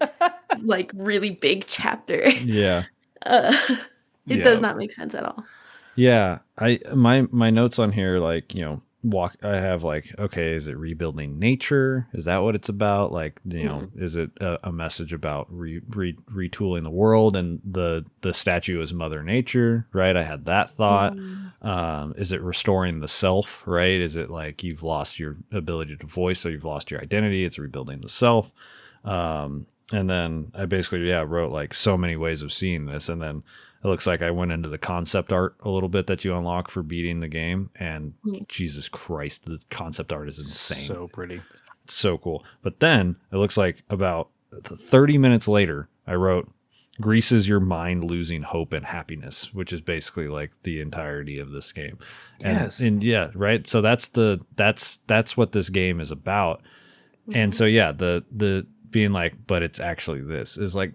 like really big chapter, Yeah. it does not make sense at all. Yeah. My notes on here, like, I have like, okay, is it rebuilding nature? Is that what it's about? Like, is it a message about retooling the world, and the statue is Mother Nature, right? I had that thought. Is it restoring the self, right? Is it like you've lost your ability to voice, so you've lost your identity? It's rebuilding the self. And then I basically, wrote like so many ways of seeing this. And then it looks like I went into the concept art a little bit that you unlock for beating the game. And Jesus Christ, the concept art is insane. So pretty. It's so cool. But then it looks like about 30 minutes later, I wrote, Gris is your mind losing hope and happiness, which is basically like the entirety of this game. And yeah, right. So that's what this game is about. And so, yeah, the being like, but it's actually this is like,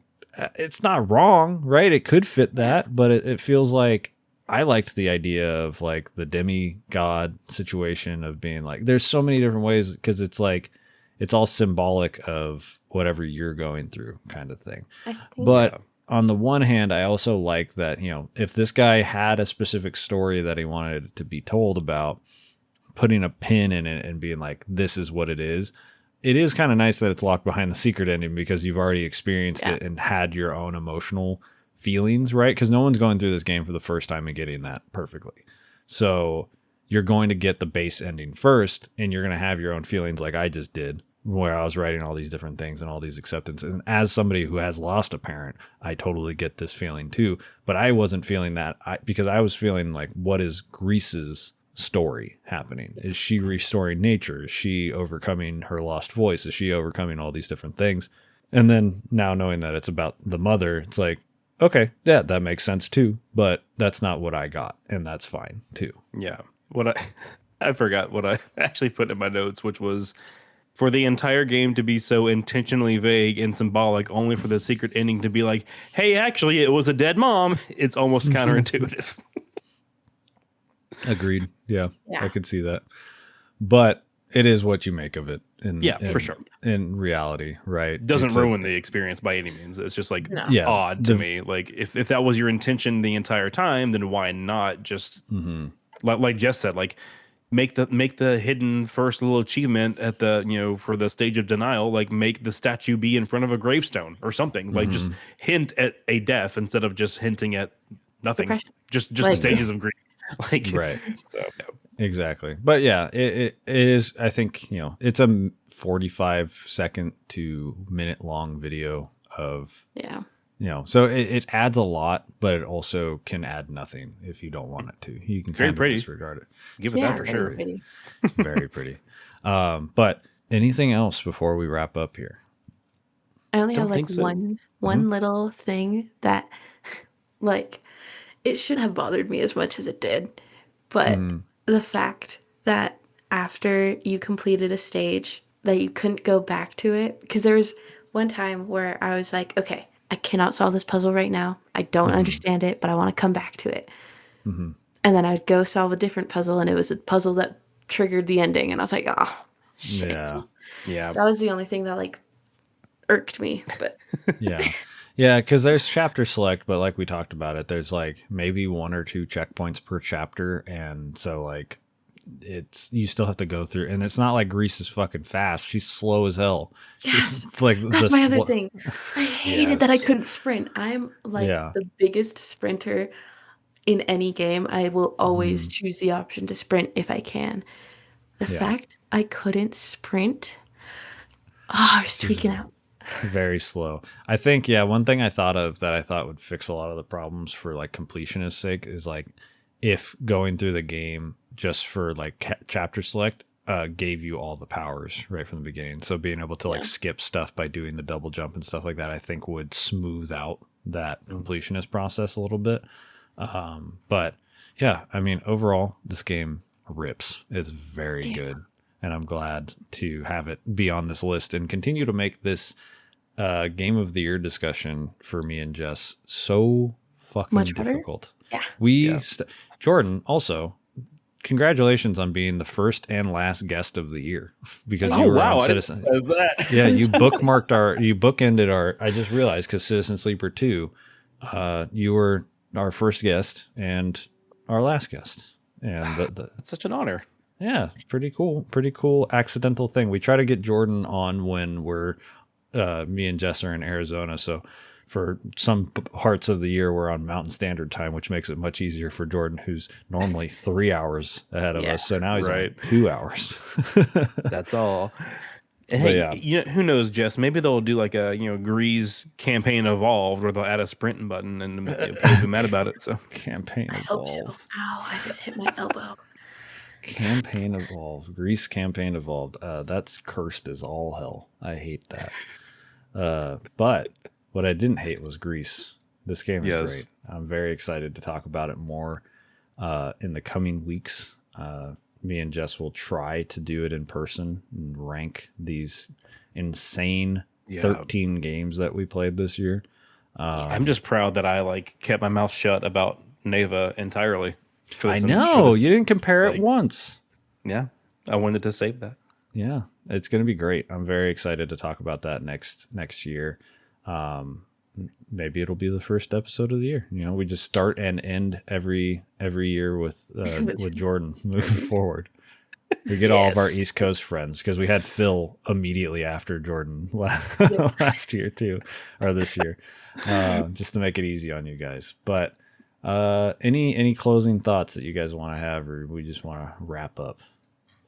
it's not wrong, right? It could fit that, but it feels like I liked the idea of like the demigod situation of being like, there's so many different ways, because it's like, it's all symbolic of whatever you're going through kind of thing. But on the one hand, I also like that, if this guy had a specific story that he wanted to be told about, putting a pin in it and being like, this is what it is. It is kind of nice that it's locked behind the secret ending, because you've already experienced it and had your own emotional feelings, right? Because no one's going through this game for the first time and getting that perfectly. So you're going to get the base ending first, and you're going to have your own feelings like I just did, where I was writing all these different things and all these acceptances. And as somebody who has lost a parent, I totally get this feeling too. But I wasn't feeling that because I was feeling like, what is Gris's story happening? Is she restoring nature? Is she overcoming her lost voice? Is she overcoming all these different things? And then now knowing that it's about the mother, it's like, okay, yeah, that makes sense too. But that's not what I got, and that's fine too. Yeah. I forgot what I actually put in my notes, which was for the entire game to be so intentionally vague and symbolic, only for the secret ending to be like, hey, actually, it was a dead mom. It's almost counterintuitive. Agreed. Yeah, Yeah. I could see that. But it is what you make of it. For sure. In reality, right? Doesn't ruin the experience by any means. It's just like odd to me. Like if that was your intention the entire time, then why not just like Jess said, like make the hidden first little achievement at the for the stage of denial, like make the statue be in front of a gravestone or something. Like just hint at a death instead of just hinting at nothing. Depression. Just the stages of grief. Like right. So, exactly. But yeah, it is, I think, it's a 45-second to minute long video of so it adds a lot, but it also can add nothing if you don't want it to. You can kind of disregard it. Give it that for sure. Pretty. Very pretty. But anything else before we wrap up here? I only have like one little thing that like it shouldn't have bothered me as much as it did. But the fact that after you completed a stage that you couldn't go back to it, because there was one time where I was like, okay, I cannot solve this puzzle right now. I don't understand it, but I want to come back to it. And then I'd go solve a different puzzle, and it was a puzzle that triggered the ending, and I was like, oh, shit. Yeah. That was the only thing that like irked me. But yeah, because there's chapter select, but like we talked about it, there's like maybe 1 or 2 checkpoints per chapter, and so like you still have to go through, and it's not like Gris is fucking fast. She's slow as hell. Yes, it's like that's my other thing. I hated that I couldn't sprint. I'm like the biggest sprinter in any game. I will always choose the option to sprint if I can. The fact I couldn't sprint, I was tweaking out. Very slow. I think, one thing I thought of that I thought would fix a lot of the problems for like completionist sake is like if going through the game just for like chapter select gave you all the powers right from the beginning. So being able to like skip stuff by doing the double jump and stuff like that, I think would smooth out that completionist process a little bit. But yeah, I mean, overall, this game rips. It's very good. And I'm glad to have it be on this list and continue to make this game of the year discussion for me and Jess so fucking much difficult. Yeah. Jordan, also, congratulations on being the first and last guest of the year because you were on Citizen. Yeah, you bookended our. I just realized because Citizen Sleeper 2, you were our first guest and our last guest, and that's such an honor. Yeah, pretty cool accidental thing. We try to get Jordan on when we're me and Jess are in Arizona, so for some parts of the year we're on Mountain Standard Time, which makes it much easier for Jordan, who's normally 3 hours ahead of us. So now he's on 2 hours. That's all. And hey, who knows, Jess? Maybe they'll do like a Gris campaign evolved, where they'll add a sprinting button, and people be mad about it. So campaign evolved. I hope so. Ow! I just hit my elbow. Campaign evolved. Gris campaign evolved. That's cursed as all hell. I hate that. But what I didn't hate was Gris. This game is great. I'm very excited to talk about it more in the coming weeks. Me and Jess will try to do it in person and rank these insane 13 games that we played this year. I'm just proud that I kept my mouth shut about Neva entirely. I know you didn't compare it once. Yeah, I wanted to save that. Yeah, it's going to be great. I'm very excited to talk about that next year. Maybe it'll be the first episode of the year. We just start and end every year with Jordan moving forward. We get all of our East Coast friends because we had Phil immediately after Jordan last year too, or this year, just to make it easy on you guys. But any closing thoughts that you guys want to have, or we just want to wrap up?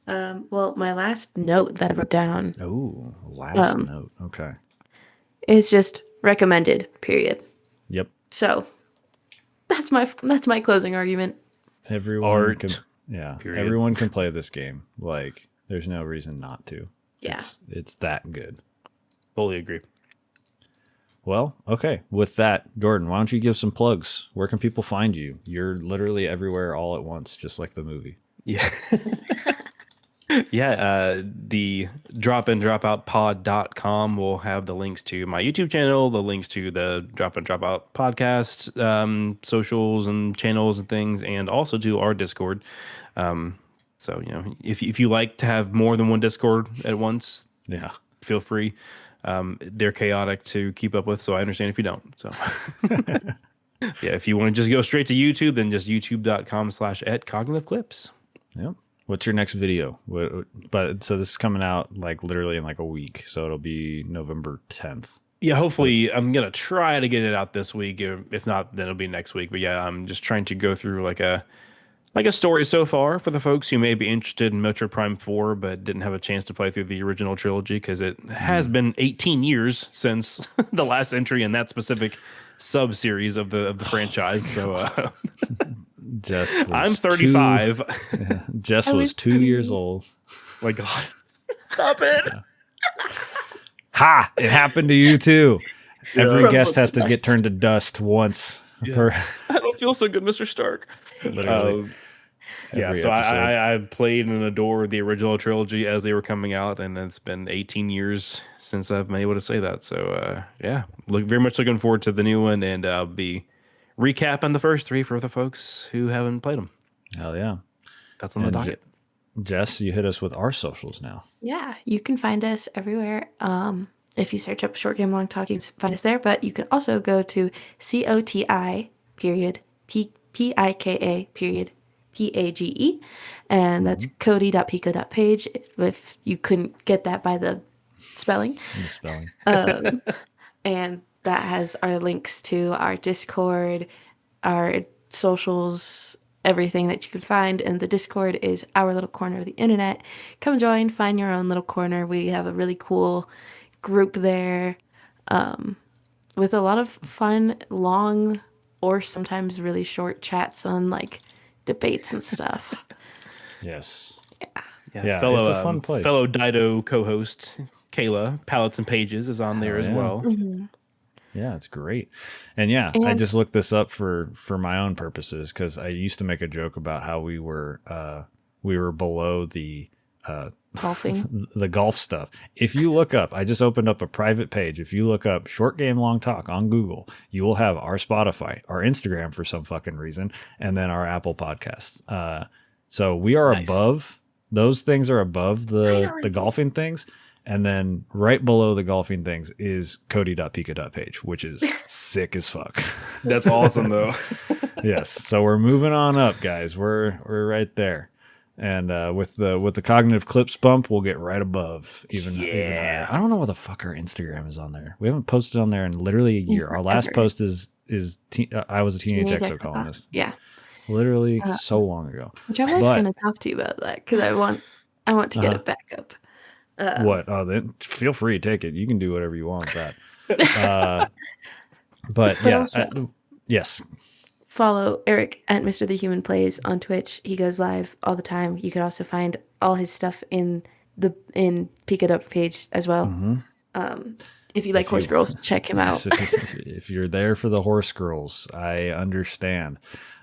Well, my last note that I wrote down. Oh, last note. Okay. Is just recommended, period. Yep. So that's my closing argument. Everyone can play this game. There's no reason not to. Yeah. It's that good. Fully agree. Well, okay. With that, Jordan, why don't you give some plugs? Where can people find you? You're literally everywhere all at once, just like the movie. Yeah. Yeah, the dropinDropoutPod.com will have the links to my YouTube channel, the links to the Drop In Dropout podcast, socials and channels and things, and also to our Discord. So, if you like to have more than one Discord at once, yeah, feel free. They're chaotic to keep up with, so I understand if you don't. So, yeah, if you want to just go straight to YouTube, then just youtube.com/@CognitiveClips. Yep. What's your next video? But so this is coming out like literally in like a week, so it'll be November 10th. Yeah, hopefully I'm gonna try to get it out this week. If not, then it'll be next week. But yeah, I'm just trying to go through like a story so far for the folks who may be interested in Metroid Prime 4 but didn't have a chance to play through the original trilogy, because it has been 18 years since the last entry in that specific sub series of the franchise. So I'm 35. Jess was 2 years old. My God, stop it! Yeah. Ha! It happened to you too. Every guest has to get turned to dust once. Yeah. I don't feel so good, Mr. Stark. Literally. Yeah, so I played and adored the original trilogy as they were coming out, and it's been 18 years since I've been able to say that. So yeah, very much looking forward to the new one, and I'll be recapping the first three for the folks who haven't played them. Hell yeah. That's on the docket. Jess, you hit us with our socials now. Yeah, you can find us everywhere. If you search up Short Game Long Talk, you can find us there. But you can also go to COTI PIKA PAGE, and that's cody.pika.page if you couldn't get that by the spelling. And that has our links to our Discord, our socials, everything that you can find. And the Discord is our little corner of the internet. Come join, find your own little corner. We have a really cool group there with a lot of fun, long, or sometimes really short chats on like debates and stuff. Yes. Yeah. Fellow, it's a fun place. Fellow Dido co-host Kayla, Palettes and Pages, is on there as well. Mm-hmm. Yeah, it's great. And I just looked this up for my own purposes, because I used to make a joke about how we were below the golfing, the golf stuff. If you look up, I just opened up a private page. If you look up Short Game Long Talk on Google, you will have our Spotify, our Instagram for some fucking reason, and then our Apple Podcasts. So we are above, those things are above the golfing things. And then right below the golfing things is cody.pika.page, which is sick as fuck. That's awesome though. Yes. So we're moving on up, guys. We're right there. And with the Cognitive Clips bump, we'll get right above even higher. I don't know what the fuck our Instagram is on there. We haven't posted on there in literally a year. Our last post is I was a teenage exocolonist. Yeah. Literally so long ago. Which I was going to talk to you about that, because I want to get it back up. What? Oh, then feel free to take it. You can do whatever you want with that. But yeah, also, yes. Follow Eric at Mr. The Human Plays on Twitch. He goes live all the time. You can also find all his stuff in Pika Up page as well. Mm-hmm. If you like horse girls, check him out. If you're there for the horse girls, I understand.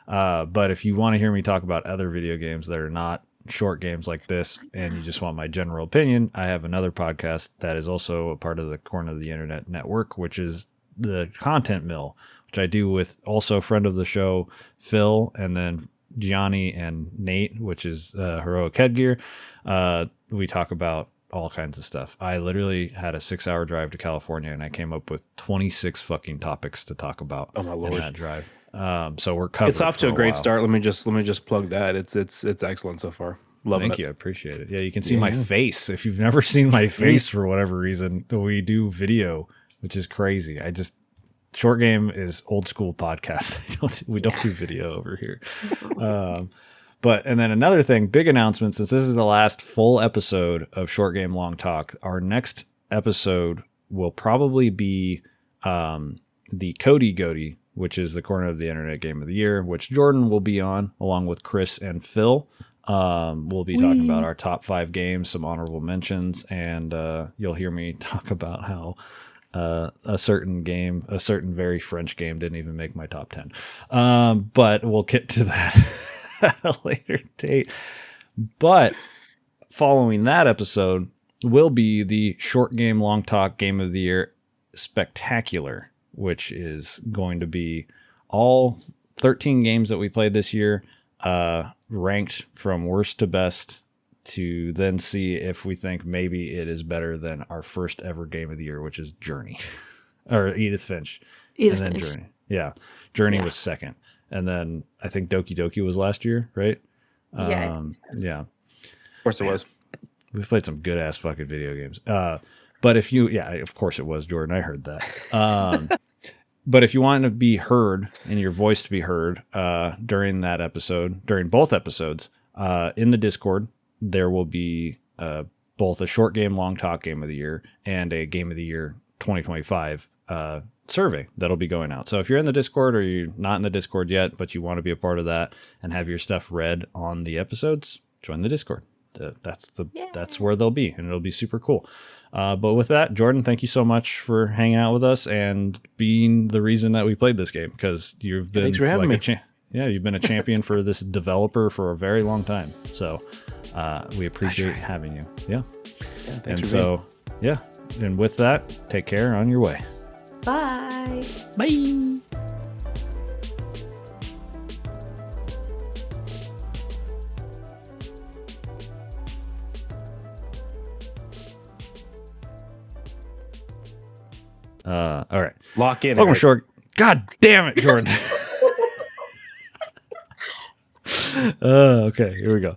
But if you want to hear me talk about other video games that are not short games like this, and you just want my general opinion, I have another podcast that is also a part of the Corner of the Internet network, which is the Content Mill, which I do with also a friend of the show, Phil, and then Gianni and Nate, which is Heroic Headgear. We talk about all kinds of stuff. I literally had a 6-hour drive to California, and I came up with 26 fucking topics to talk about in that drive. So we're covered. It's off to a great start. Let me just plug that. It's excellent so far. Thank you. I appreciate it. Yeah, you can see my face. If you've never seen my face for whatever reason, we do video, which is crazy. Short Game is old school podcast. We don't do video over here. And then another thing, big announcement, since this is the last full episode of Short Game Long Talk, our next episode will probably be the GOTY, which is the Corner of the Internet Game of the Year, which Jordan will be on along with Chris and Phil. We'll be talking about our top 5 games, some honorable mentions, and you'll hear me talk about how a certain game, a certain very French game, didn't even make my top 10. But we'll get to that at a later date. But following that episode will be the Short Game Long Talk Game of the Year Spectacular, which is going to be all 13 games that we played this year, ranked from worst to best, to then see if we think maybe it is better than our first ever game of the year, which is Journey or Edith Finch. Journey. Yeah. Journey was second. And then I think Doki Doki was last year, right? Yeah. Of course it was. We've played some good ass fucking video games. But if you, of course it was, Jordan. I heard that. But if you want to be heard and your voice to be heard during that episode, during both episodes, in the Discord, there will be both a Short Game Long Talk Game of the Year and a Game of the Year 2025 survey that'll be going out. So if you're in the Discord or you're not in the Discord yet, but you want to be a part of that and have your stuff read on the episodes, join the Discord. That's where they'll be, and it'll be super cool. But with that, Jordan, thank you so much for hanging out with us and being the reason that we played this game, because you've been thanks for having me. You've been a champion for this developer for a very long time. So we appreciate having you. Yeah. And so, and with that, take care on your way. Bye. Bye. All right. Lock in. Welcome, Short. God damn it, Jordan. Okay, here we go.